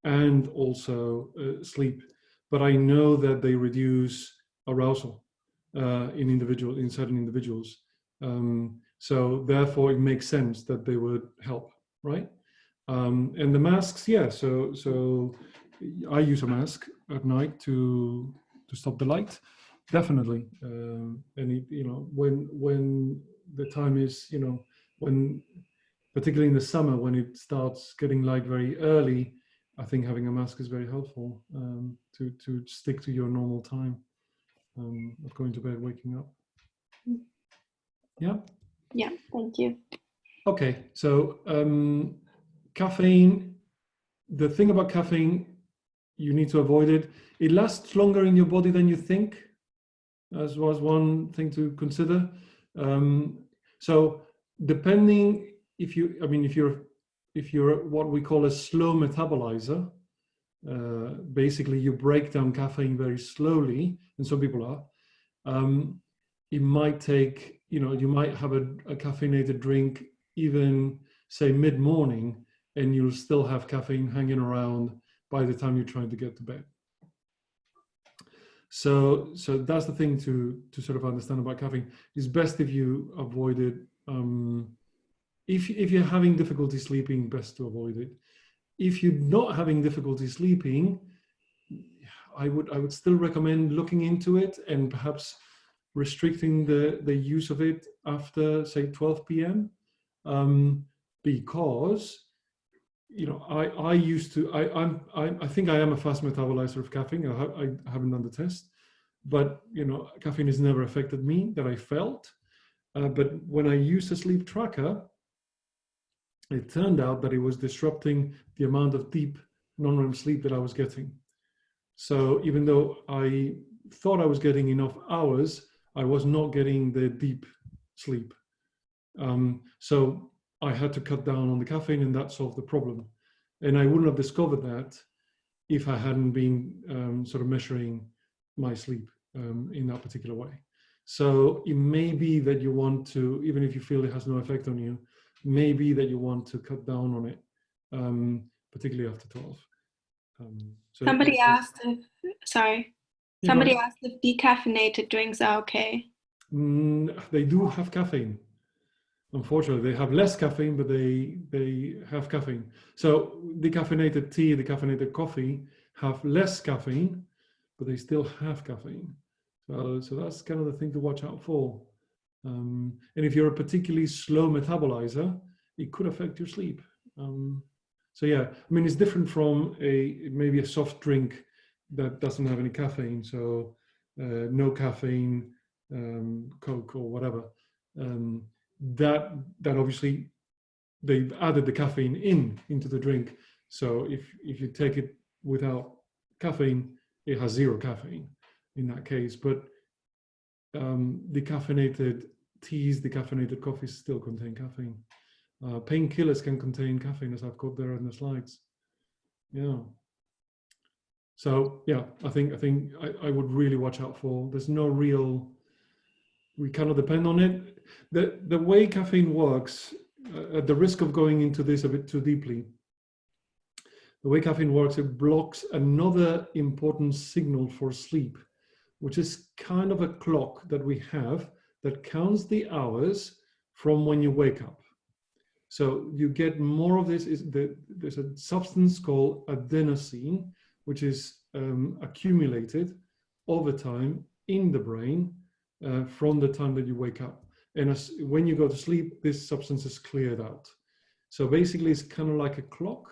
and also sleep, but I know that they reduce arousal in certain individuals. So therefore, it makes sense that they would help, right? And the masks, yeah. So I use a mask at night to stop the light, definitely. And it, when the time is, when particularly in the summer when it starts getting light very early, I think having a mask is very helpful to stick to your normal time of going to bed, waking up. Yeah. Yeah, thank you. Okay, so caffeine. The thing about caffeine, you need to avoid it. It lasts longer in your body than you think, as was one thing to consider. So depending if you're what we call a slow metabolizer, basically you break down caffeine very slowly, and some people are. It might take, you might have a caffeinated drink even say mid-morning, and you'll still have caffeine hanging around by the time you're trying to get to bed. So that's the thing to sort of understand about caffeine. It's best if you avoid it. If you're having difficulty sleeping, best to avoid it. If you're not having difficulty sleeping, I would still recommend looking into it and perhaps restricting the use of it after say 12 p.m. Because I used to I think I am a fast metabolizer of caffeine. I haven't done the test, but caffeine has never affected me that I felt. But when I used a sleep tracker, it turned out that it was disrupting the amount of deep non-REM sleep that I was getting. So even though I thought I was getting enough hours, I was not getting the deep sleep. So I had to cut down on the caffeine, and that solved the problem. And I wouldn't have discovered that if I hadn't been sort of measuring my sleep in that particular way. So it may be that you want to, even if you feel it has no effect on you, maybe that you want to cut down on it, particularly after 12. Somebody asked if, sorry, Yeah, somebody asked if decaffeinated drinks are okay. They do have caffeine. Unfortunately, they have less caffeine, but they have caffeine. So decaffeinated tea, decaffeinated coffee have less caffeine, but they still have caffeine. So that's kind of the thing to watch out for. And if you're a particularly slow metabolizer, it could affect your sleep. So yeah, I mean, it's different from maybe a soft drink that doesn't have any caffeine. So no caffeine, Coke or whatever. That obviously they've added the caffeine into the drink. So if you take it without caffeine, it has zero caffeine in that case. But decaffeinated teas, decaffeinated coffees still contain caffeine. Painkillers can contain caffeine, as I've got there in the slides. Yeah. So yeah, I think I would really watch out for. There's no real. We cannot depend on it. The way caffeine works, at the risk of going into this a bit too deeply, the way caffeine works, it blocks another important signal for sleep, which is kind of a clock that we have that counts the hours from when you wake up. So you get more of this. There's a substance called adenosine, which is accumulated over time in the brain from the time that you wake up. And when you go to sleep, this substance is cleared out. So basically, it's kind of like a clock.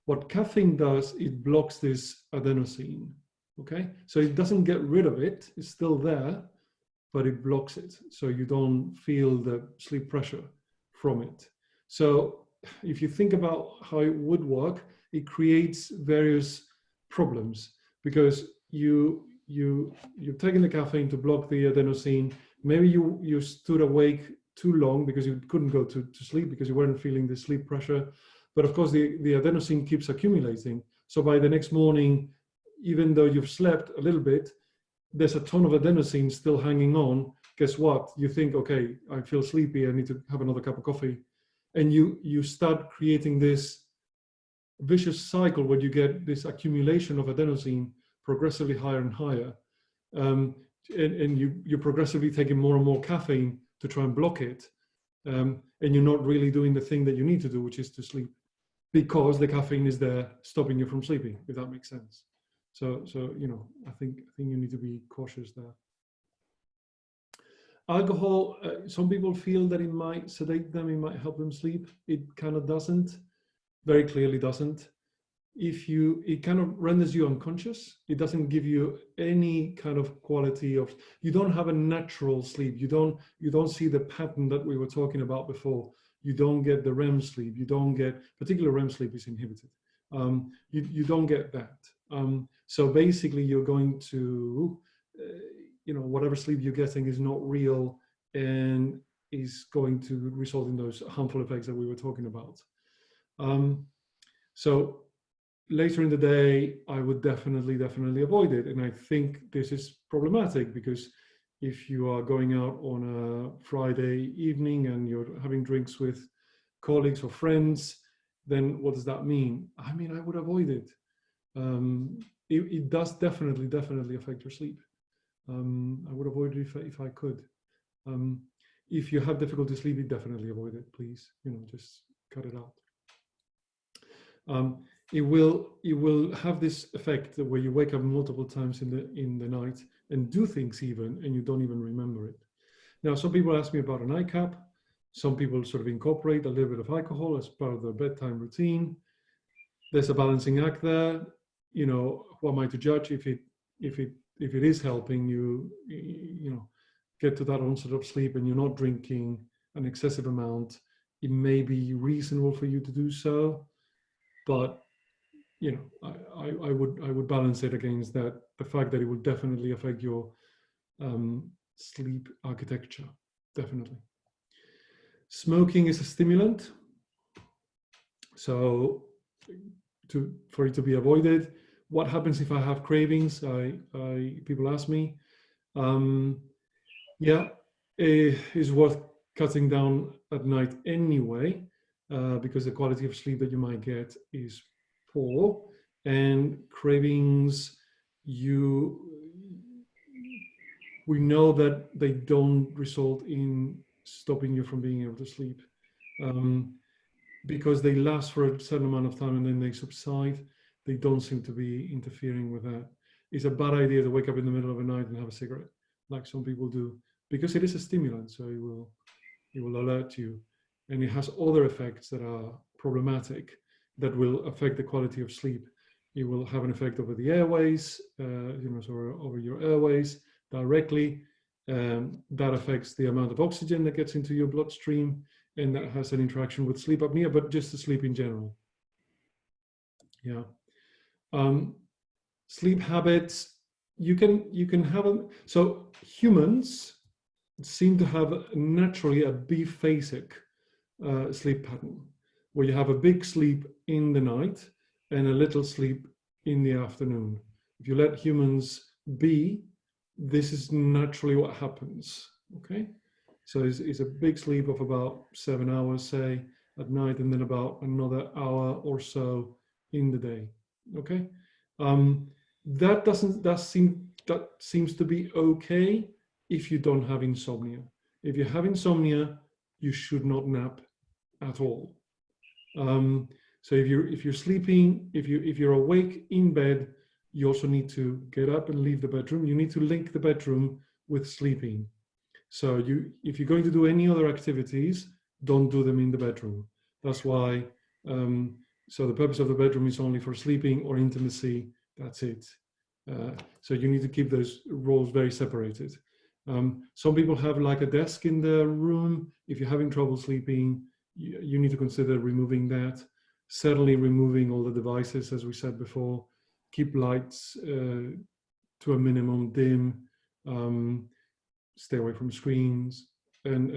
What caffeine does, it blocks this adenosine. Okay, so it doesn't get rid of it. It's still there, but it blocks it. So you don't feel the sleep pressure from it. So if you think about how it would work, it creates various problems because you you've taken the caffeine to block the adenosine. Maybe you stood awake too long because you couldn't go to sleep because you weren't feeling the sleep pressure. But of course, the adenosine keeps accumulating. So by the next morning, even though you've slept a little bit, there's a ton of adenosine still hanging on. Guess what? You think, okay, I feel sleepy, I need to have another cup of coffee. And you start creating this vicious cycle where you get this accumulation of adenosine progressively higher and higher. And you're progressively taking more and more caffeine to try and block it. And you're not really doing the thing that you need to do, which is to sleep, because the caffeine is there stopping you from sleeping, if that makes sense. So I think you need to be cautious there. Alcohol, some people feel that it might sedate them, it might help them sleep. It kind of doesn't, very clearly doesn't. It kind of renders you unconscious. It doesn't give you any kind of quality of, you don't have a natural sleep. You don't see the pattern that we were talking about before. You don't get the REM sleep. You don't get, particular REM sleep is inhibited. You don't get that. So basically you're going to, whatever sleep you're getting is not real and is going to result in those harmful effects that we were talking about. So later in the day, I would definitely avoid it. And I think this is problematic because if you are going out on a Friday evening and you're having drinks with colleagues or friends, then what does that mean? I mean, I would avoid it. It does definitely affect your sleep. I would avoid it if I could. If you have difficulty sleeping, definitely avoid it, please. Just cut it out. It will have this effect where you wake up multiple times in the night and do things even, and you don't even remember it. Now, some people ask me about an ICAP. Some people sort of incorporate a little bit of alcohol as part of their bedtime routine. There's a balancing act there. Who am I to judge if it is helping you, get to that onset of sleep and you're not drinking an excessive amount? It may be reasonable for you to do so, but I would balance it against the fact that it will definitely affect your sleep architecture, definitely. Smoking is a stimulant, so for it to be avoided. What happens if I have cravings? People ask me. Yeah, it is worth cutting down at night anyway, because the quality of sleep that you might get is poor, and cravings, we know that they don't result in stopping you from being able to sleep, because they last for a certain amount of time and then they subside. They don't seem to be interfering with that. It's a bad idea to wake up in the middle of the night and have a cigarette, like some people do, because it is a stimulant, so it will alert you, and it has other effects that are problematic that will affect the quality of sleep. It will have an effect over the airways, so over your airways directly. That affects the amount of oxygen that gets into your bloodstream, and that has an interaction with sleep apnea, but just the sleep in general. Yeah. Sleep habits, you can have them. So humans seem to have naturally a biphasic sleep pattern, where you have a big sleep in the night and a little sleep in the afternoon. If you let humans be, this is naturally what happens. Okay, so it's a big sleep of about 7 hours, say, at night, and then about another hour or so in the day. Okay, that seems to be okay if you don't have insomnia. If you have insomnia, you should not nap at all. So if you're sleeping, if you're awake in bed, you also need to get up and leave the bedroom. You need to link the bedroom with sleeping. So if you're going to do any other activities, don't do them in the bedroom. That's why. So the purpose of the bedroom is only for sleeping or intimacy. That's it. So you need to keep those roles very separated. Some people have like a desk in the room. If you're having trouble sleeping, you need to consider removing that. Certainly removing all the devices, as we said before. Keep lights to a minimum, dim, stay away from screens, and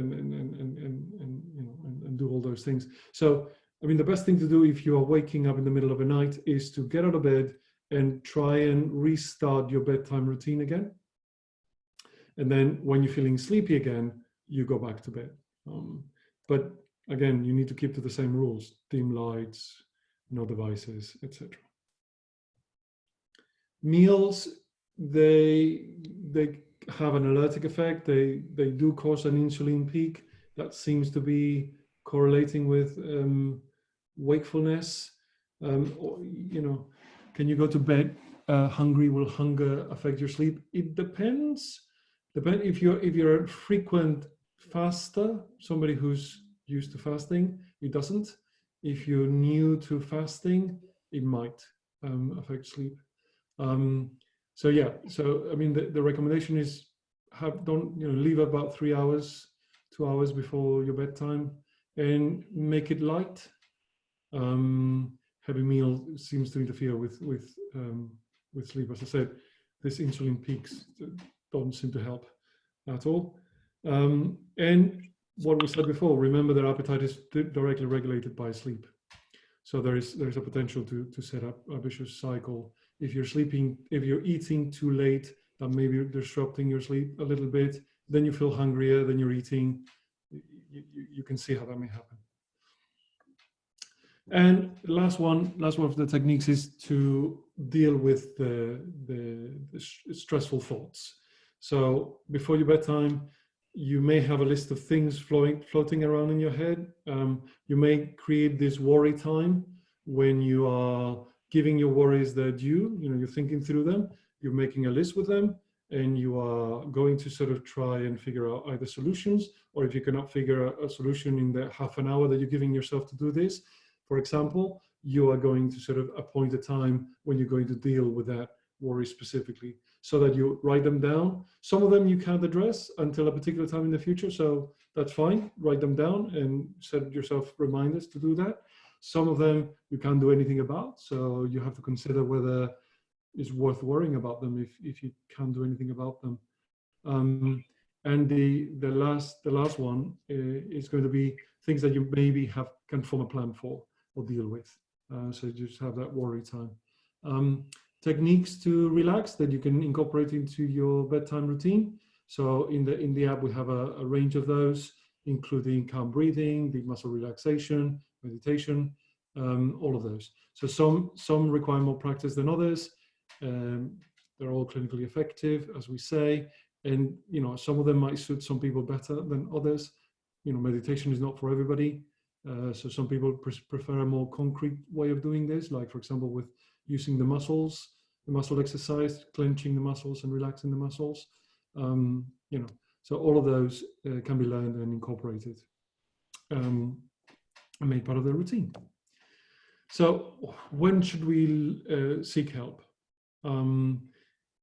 you know, and do all those things. So I mean, the best thing to do if you are waking up in the middle of the night is to get out of bed and try and restart your bedtime routine again. And then when you're feeling sleepy again, you go back to bed. But again, you need to keep to the same rules: dim lights, no devices, etc. Meals, they have an allergic effect. They do cause an insulin peak that seems to be correlating with wakefulness. Or, you know, can you go to bed hungry? Will hunger affect your sleep? It depends. If you're a frequent faster, somebody who's used to fasting, it doesn't. If you're new to fasting, it might affect sleep. So yeah, so I mean, the recommendation is don't leave about 3 hours, 2 hours before your bedtime, and make it light. Heavy meal seems to interfere with sleep. As I said, this insulin peaks don't seem to help at all. And what we said before, remember that appetite is directly regulated by sleep. So there is a potential to set up a vicious cycle. If you're eating too late, that may be disrupting your sleep a little bit. Then you feel hungrier, then you're eating. You can see how that may happen. And last one of the techniques is to deal with the stressful thoughts. So before your bedtime, you may have a list of things floating around in your head. You may create this worry time when you are giving your worries their due. You're thinking through them, you're making a list with them, and you are going to sort of try and figure out either solutions, or if you cannot figure out a solution in the half an hour that you're giving yourself to do this, for example, you are going to sort of appoint a time when you're going to deal with that worry specifically, so that you write them down. Some of them you can't address until a particular time in the future, so that's fine. Write them down and set yourself reminders to do that. Some of them you can't do anything about, so you have to consider whether it's worth worrying about them if you can't do anything about them. And the last one is going to be things that you maybe can form a plan for or deal with. So you just have that worry time. Techniques to relax that you can incorporate into your bedtime routine. So in the app we have a range of those, including calm breathing, deep muscle relaxation, meditation, all of those. So some require more practice than others. They're all clinically effective, as we say, and some of them might suit some people better than others. Meditation is not for everybody. So some people prefer a more concrete way of doing this, like for example with using the muscle exercise, clenching the muscles and relaxing the muscles. So all of those can be learned and incorporated and made part of the routine. So when should we seek help?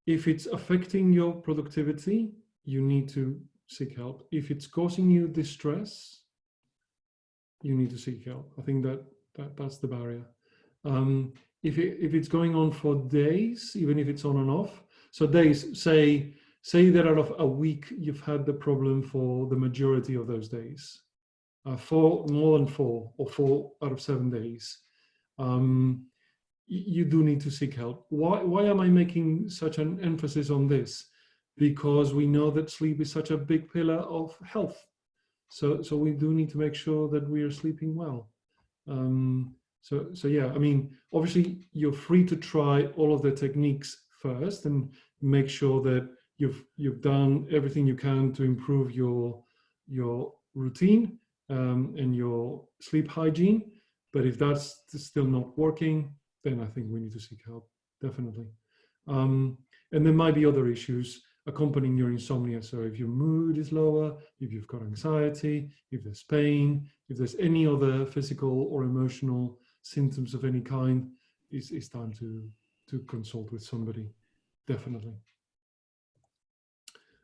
If it's affecting your productivity, you need to seek help. If it's causing you distress, you need to seek help. I think that's the barrier. If it's going on for days, even if it's on and off, so days, say that out of a week you've had the problem for the majority of those days, for more than 4 or 4 out of 7 days, you do need to seek help. Why am I making such an emphasis on this? Because we know that sleep is such a big pillar of health. So we do need to make sure that we are sleeping well. So yeah, I mean, obviously you're free to try all of the techniques first and make sure that you've done everything you can to improve your routine and your sleep hygiene. But if that's still not working, then I think we need to seek help, definitely. And there might be other issues accompanying your insomnia. So if your mood is lower, if you've got anxiety, if there's pain, if there's any other physical or emotional symptoms of any kind, it's time to consult with somebody, definitely.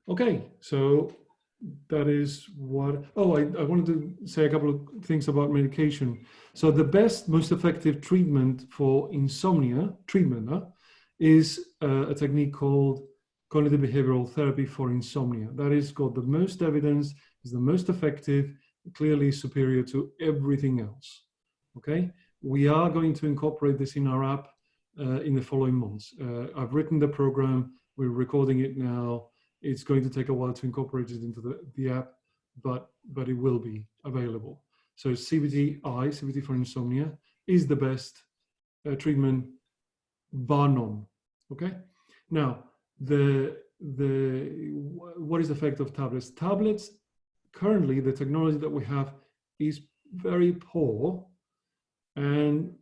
Okay, so that is what, I wanted to say a couple of things about medication. So the best, most effective treatment for insomnia, is a technique called cognitive behavioral therapy for insomnia. That is got the most evidence, is the most effective, clearly superior to everything else. Okay, we are going to incorporate this in our app in the following months. I've written the program, we're recording it now. It's going to take a while to incorporate it into the app, but it will be available. So CBT for insomnia is the best treatment bar none. Okay. Now, what is the effect of tablets? Tablets, currently, the technology that we have is very poor, and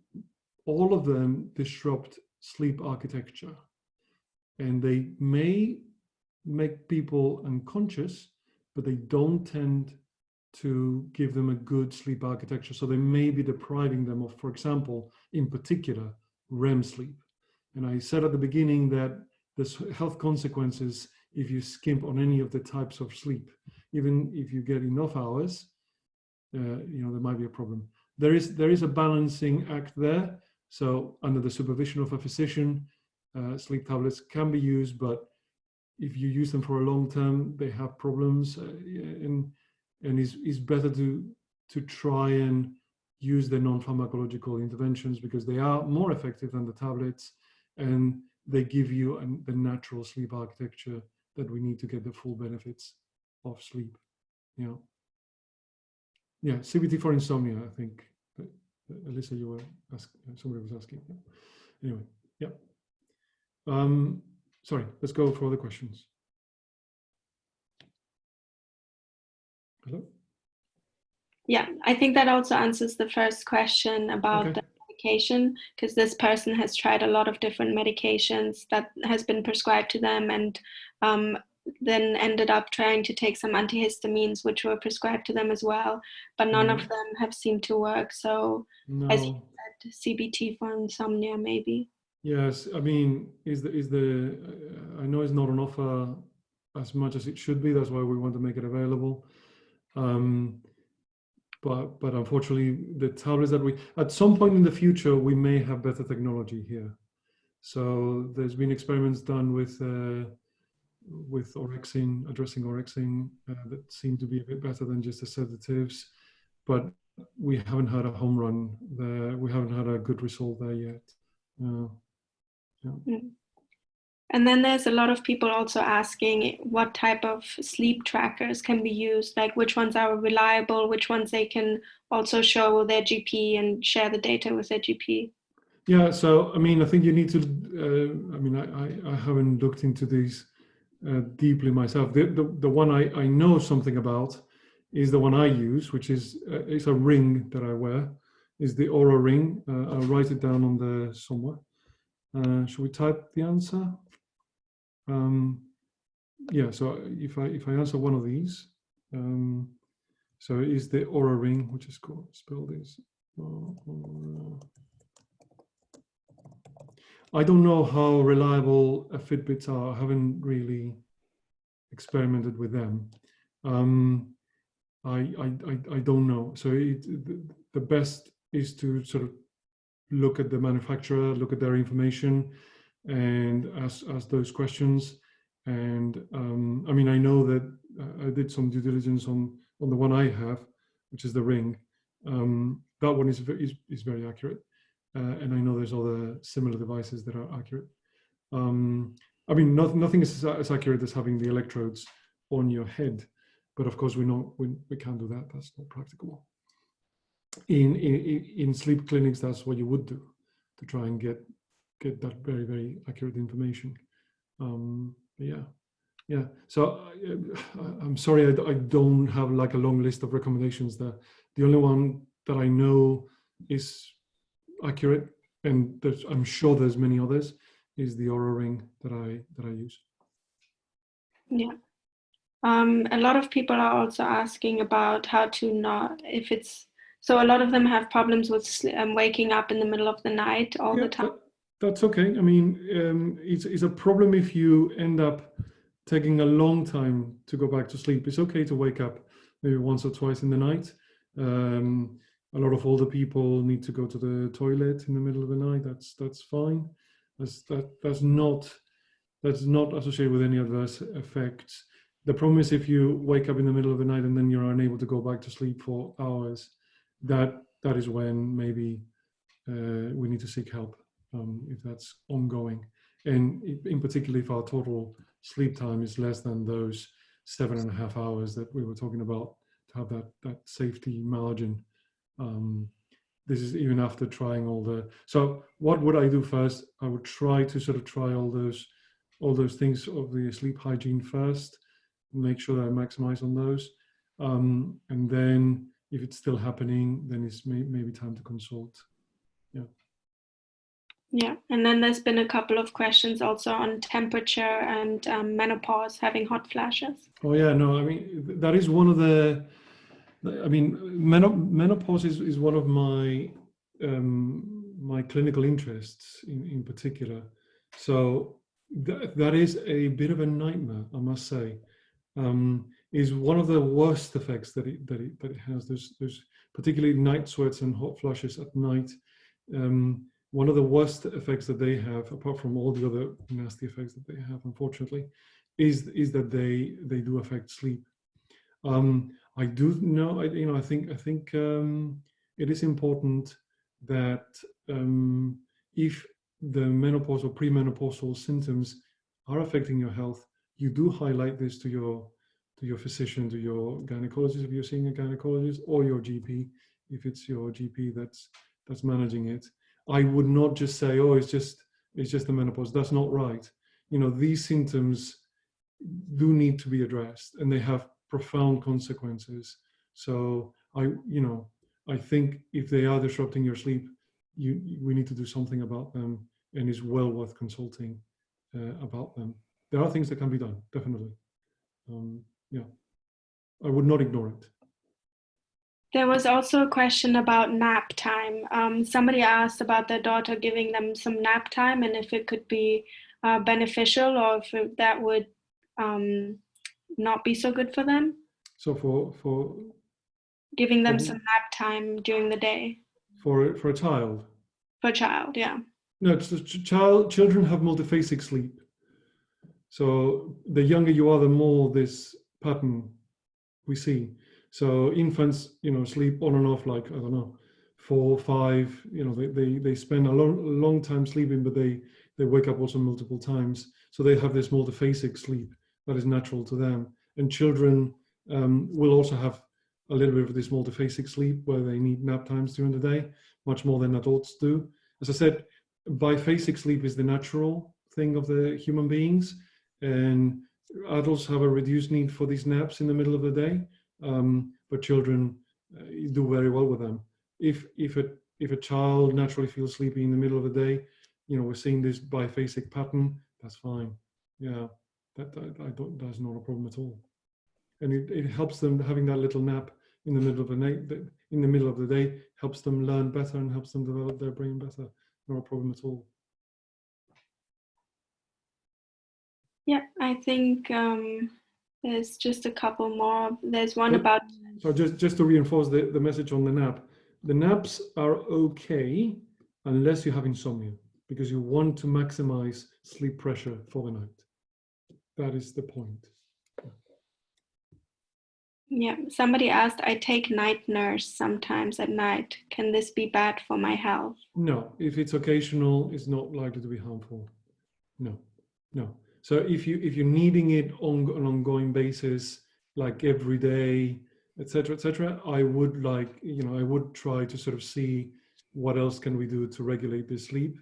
all of them disrupt sleep architecture, and they may make people unconscious, but they don't tend to give them a good sleep architecture. So they may be depriving them of, for example, in particular, REM sleep. And I said at the beginning that there's health consequences if you skimp on any of the types of sleep. Even if you get enough hours, there might be a problem. There is a balancing act there. So under the supervision of a physician, sleep tablets can be used, but if you use them for a long term, they have problems, and it's better to try and use the non-pharmacological interventions, because they are more effective than the tablets, and they give you the natural sleep architecture that we need to get the full benefits of sleep. Yeah, CBT for insomnia, I think. Alyssa, you were asking, somebody was asking. Anyway, yeah. Sorry, let's go for other questions. Hello? Yeah, I think that also answers the first question about the medication, because this person has tried a lot of different medications that has been prescribed to them, and then ended up trying to take some antihistamines which were prescribed to them as well, but none of them have seemed to work. So as you said, CBT for insomnia maybe. Yes, I mean, I know it's not on offer as much as it should be. That's why we want to make it available. But unfortunately, the tablets that at some point in the future, we may have better technology here. So there's been experiments done with orexin, addressing orexin, that seem to be a bit better than just the sedatives, but we haven't had a home run there. We haven't had a good result there yet. Yeah. And then there's a lot of people also asking what type of sleep trackers can be used, like which ones are reliable, which ones they can also show their GP and share the data with their GP. Yeah, so I mean, I think you need to, I haven't looked into these deeply myself. The one I know something about is the one I use, which is it's a ring that I wear, is the Aura ring. I'll write it down on the somewhere. Should we type the answer? Yeah, so if I answer one of these, so it is the Aura ring, which is called, spell this. I don't know how reliable Fitbits are. I haven't really experimented with them. I don't know. So the best is to sort of look at the manufacturer, look at their information, and ask those questions. And I mean, I know that I did some due diligence on the one I have, which is the ring. That one is very accurate, and I know there's other similar devices that are accurate. I mean, nothing is as accurate as having the electrodes on your head, but of course we know we can't do that. That's not practicable. In sleep clinics, that's what you would do to try and get that very, very accurate information. Yeah. So I'm sorry, I don't have like a long list of recommendations there. The only one that I know is accurate, and I'm sure there's many others, is the Aura ring that I use. Yeah. A lot of people are also asking about how to not, so a lot of them have problems with waking up in the middle of the night all the time. That's okay. I mean, it's a problem if you end up taking a long time to go back to sleep. It's okay to wake up maybe once or twice in the night. A lot of older people need to go to the toilet in the middle of the night. That's fine. That's not associated with any adverse effects. The problem is if you wake up in the middle of the night and then you're unable to go back to sleep for hours, that is when maybe we need to seek help if that's ongoing. And in particular, if our total sleep time is less than those 7.5 hours that we were talking about, to have that safety margin. This is even after trying all the. So what would I do first? I would try to sort of try all those things of the sleep hygiene first, make sure that I maximize on those. And then if it's still happening, then it's maybe time to consult. Yeah. Yeah, and then there's been a couple of questions also on temperature and menopause, having hot flashes. Oh yeah, no, I mean, that is one of the, I mean, menopause is one of my my clinical interests in particular. So that is a bit of a nightmare, I must say. Is one of the worst effects that it has. There's particularly night sweats and hot flushes at night. One of the worst effects that they have, apart from all the other nasty effects that they have, unfortunately, is that they do affect sleep. I do know, I think it is important that if the menopause or premenopausal symptoms are affecting your health, you do highlight this to your physician, to your gynecologist if you're seeing a gynecologist, or your GP if it's your GP that's managing it. I would not just say, oh, it's just the menopause. That's not right. These symptoms do need to be addressed, and they have profound consequences. So I think if they are disrupting your sleep, we need to do something about them, and it's well worth consulting about them. There are things that can be done, definitely. Yeah, I would not ignore it. There was also a question about nap time. Somebody asked about their daughter giving them some nap time, and if it could be beneficial, or if that would not be so good for them. So for giving them some nap time during the day. For a child. For a child, yeah. No, it's children have multiphasic sleep. So the younger you are, the more this pattern we see. So infants, sleep on and off, like, I don't know, 4, 5, they spend a long time sleeping, but they wake up also multiple times. So they have this multiphasic sleep that is natural to them. And children will also have a little bit of this multiphasic sleep where they need nap times during the day, much more than adults do. As I said, biphasic sleep is the natural thing of the human beings, and adults have a reduced need for these naps in the middle of the day. But children do very well with them. If a child naturally feels sleepy in the middle of the day, we're seeing this biphasic pattern, that's fine. Yeah, that's not a problem at all. And it helps them, having that little nap in the middle of the night, in the middle of the day, helps them learn better and helps them develop their brain better. Not a problem at all. Yeah, I think there's just a couple more. There's one about. So just to reinforce the message on the nap, the naps are okay unless you have insomnia, because you want to maximize sleep pressure for the night. That is the point. Yeah, somebody asked, I take night nurse sometimes at night. Can this be bad for my health? No, if it's occasional, it's not likely to be harmful. No. So if you're needing it on an ongoing basis, like every day, etc., I would I would try to sort of see what else can we do to regulate the sleep.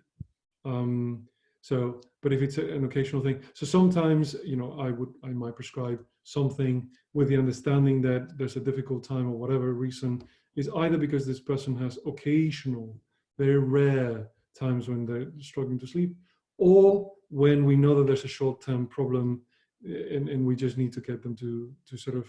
But if it's an occasional thing, so sometimes, I might prescribe something with the understanding that there's a difficult time or whatever reason, is either because this person has occasional, very rare times when they're struggling to sleep, or when we know that there's a short-term problem and we just need to get them to sort of,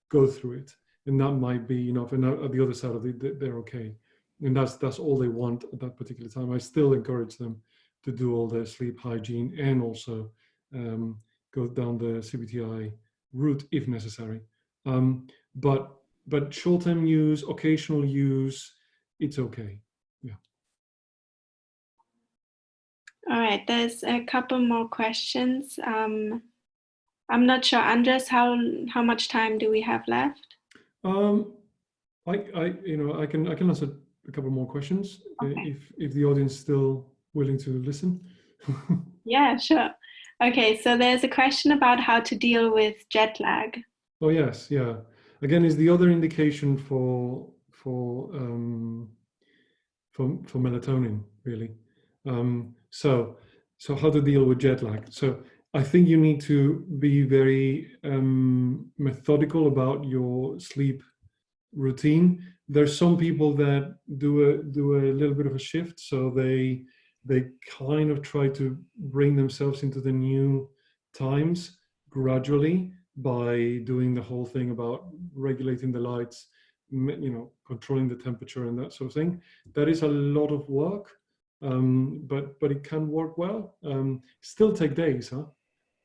go through it. And that might be enough. And at the other side of it, they're okay. And that's all they want at that particular time. I still encourage them to do all their sleep hygiene and also go down the CBTI route if necessary. But short-term use, occasional use, it's okay. Yeah. All right, there's a couple more questions. I'm not sure, Andres, how much time do we have left? Um, I can answer a couple more questions Okay. if the audience is still willing to listen. Yeah, sure. Okay, so there's a question about how to deal with jet lag. Oh yes, yeah. Again, is the other indication for melatonin really. So how to deal with jet lag? So I think you need to be very methodical about your sleep routine. There's some people that do a little bit of a shift, so they kind of try to bring themselves into the new times gradually by doing the whole thing about regulating the lights, controlling the temperature and that sort of thing. That is a lot of work, but it can work well. Still take days,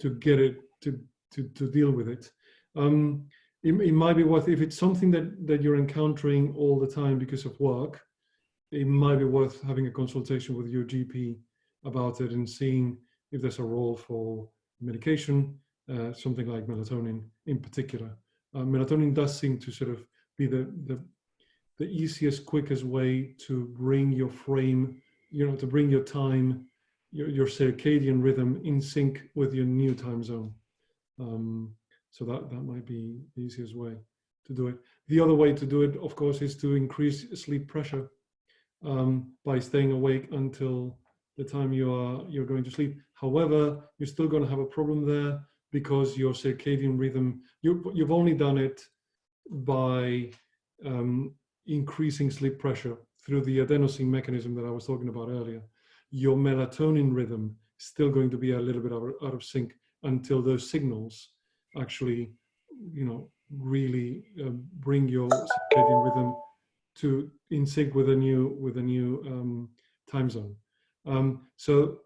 to get it to deal with it. Um, it might be worth, if it's something that you're encountering all the time because of work, it might be worth having a consultation with your GP about it and seeing if there's a role for medication, something like melatonin in particular. Melatonin does seem to sort of be the easiest, quickest way to bring your frame, to bring your time, your circadian rhythm in sync with your new time zone. So that might be the easiest way to do it. The other way to do it, of course, is to increase sleep pressure by staying awake until the time you're going to sleep. However, you're still going to have a problem there because your circadian rhythm, you've only done it by increasing sleep pressure through the adenosine mechanism that I was talking about earlier. Your melatonin rhythm is still going to be a little bit out of sync until those signals actually, really bring your circadian rhythm to in sync with a new time zone. So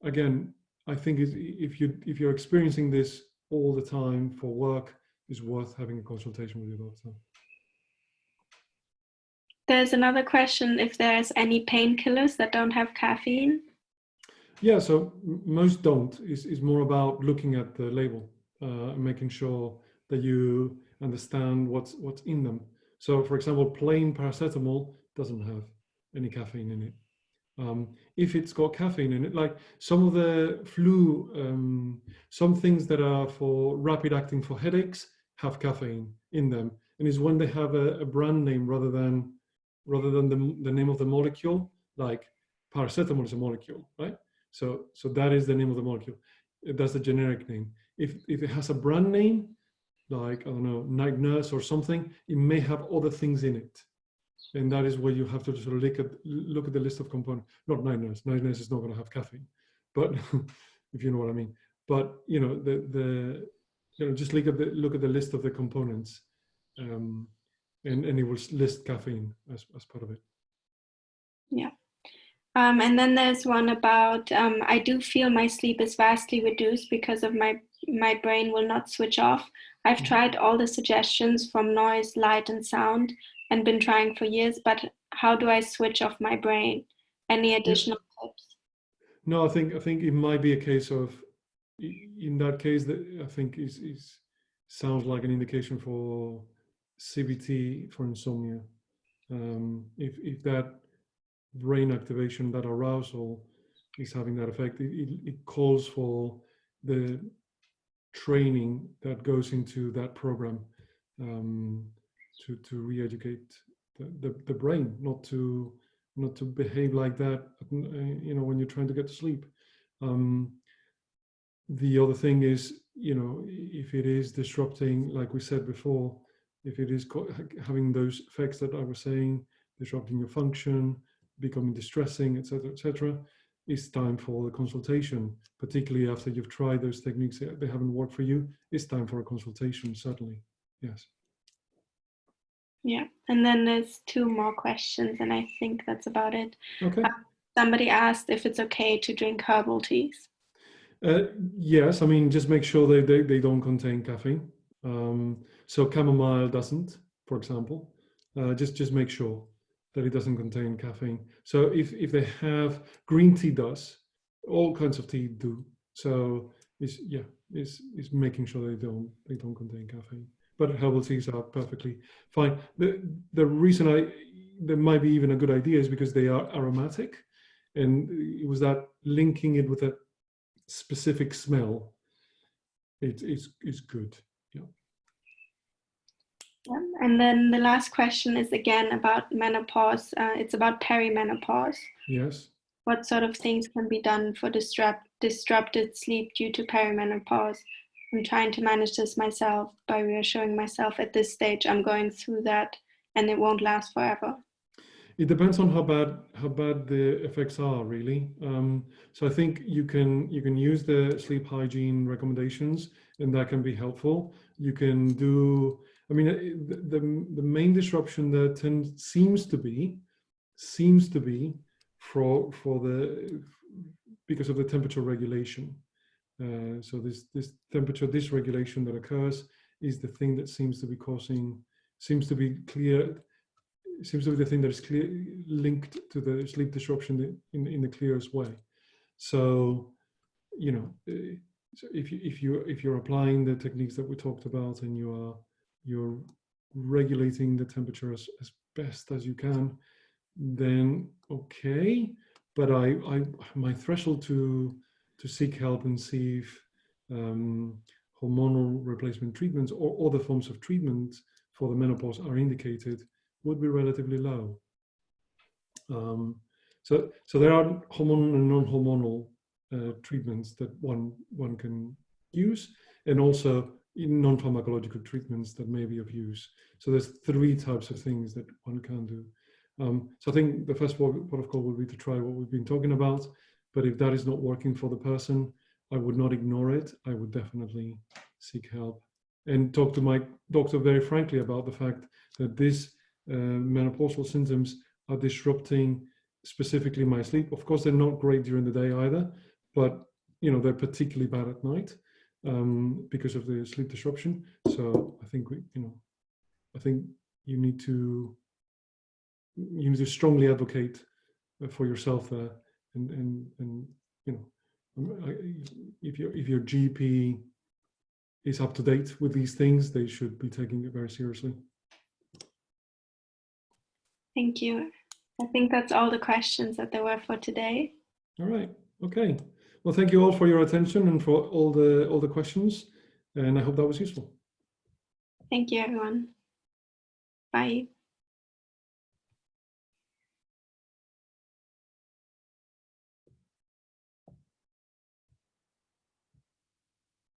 again, I think if you're experiencing this all the time for work, it's worth having a consultation with your doctor. There's another question if there's any painkillers that don't have caffeine. Yeah, so most don't. Is more about looking at the label, making sure that you understand what's in them. So, for example, plain paracetamol doesn't have any caffeine in it. If it's got caffeine in it, like some of the flu, some things that are for rapid acting for headaches have caffeine in them, and is when they have a brand name rather than the name of the molecule. Like paracetamol is a molecule, right? So that is the name of the molecule. That's the generic name. If it has a brand name, like, I don't know, Night Nurse or something, it may have other things in it. And that is where you have to sort of look at the list of components. Not Night Nurse. Night Nurse is not going to have caffeine, but if you know what I mean. But just look at the list of the components, and it will list caffeine as part of it. Yeah. And then there's one about I do feel my sleep is vastly reduced because of my brain will not switch off. I've tried all the suggestions from noise, light, and sound and been trying for years, but how do I switch off my brain? Any additional tips? No, I think it might be a case of, in that case, that I think is sounds like an indication for CBT for insomnia. If that brain activation, that arousal is having that effect, it calls for the training that goes into that program, to re-educate the brain, not to behave like that, when you're trying to get to sleep. The other thing is, if it is disrupting, like we said before, if it is having those effects that I was saying, disrupting your function, becoming distressing, etc., it's time for the consultation, particularly after you've tried those techniques, they haven't worked for you. It's time for a consultation, certainly. Yes. Yeah, and then there's two more questions, and I think that's about it. Okay. Somebody asked if it's okay to drink herbal teas. Yes, I mean, just make sure they don't contain caffeine. So chamomile doesn't, for example. Just make sure that it doesn't contain caffeine. So if they have, green tea does, all kinds of tea do. So is making sure they don't contain caffeine. But herbal teas are perfectly fine. The reason there might be even a good idea is because they are aromatic, and it was that linking it with a specific smell. It's good. Yeah. Yeah. And then the last question is again about menopause. It's about perimenopause. Yes. What sort of things can be done for disrupted sleep due to perimenopause? I'm trying to manage this myself by reassuring myself at this stage I'm going through that and it won't last forever. It depends on how bad the effects are, really. So I think you can use the sleep hygiene recommendations, and that can be helpful. You can do. I mean, the main disruption that seems to be because of the temperature regulation. So this temperature dysregulation that occurs is the thing that seems to be the thing that is linked to the sleep disruption in the clearest way. So, so if you're applying the techniques that we talked about and you're regulating the temperature as best as you can, then okay. But my threshold to seek help and see if hormonal replacement treatments or other forms of treatment for the menopause are indicated would be relatively low. So there are hormonal and non-hormonal treatments that one can use, and also in non-pharmacological treatments that may be of use. So there's 3 types of things that one can do. So I think the first port of call would be to try what we've been talking about, but if that is not working for the person, I would not ignore it. I would definitely seek help and talk to my doctor very frankly about the fact that these menopausal symptoms are disrupting specifically my sleep. Of course, they're not great during the day either, but they're particularly bad at night because of the sleep disruption. So I think I think you need to strongly advocate for yourself there, and if your GP is up to date with these things, they should be taking it very seriously. Thank you. I think that's all the questions that there were for today. All right. Okay. Well, thank you all for your attention and for all the questions, and I hope that was useful. Thank you, everyone. Bye.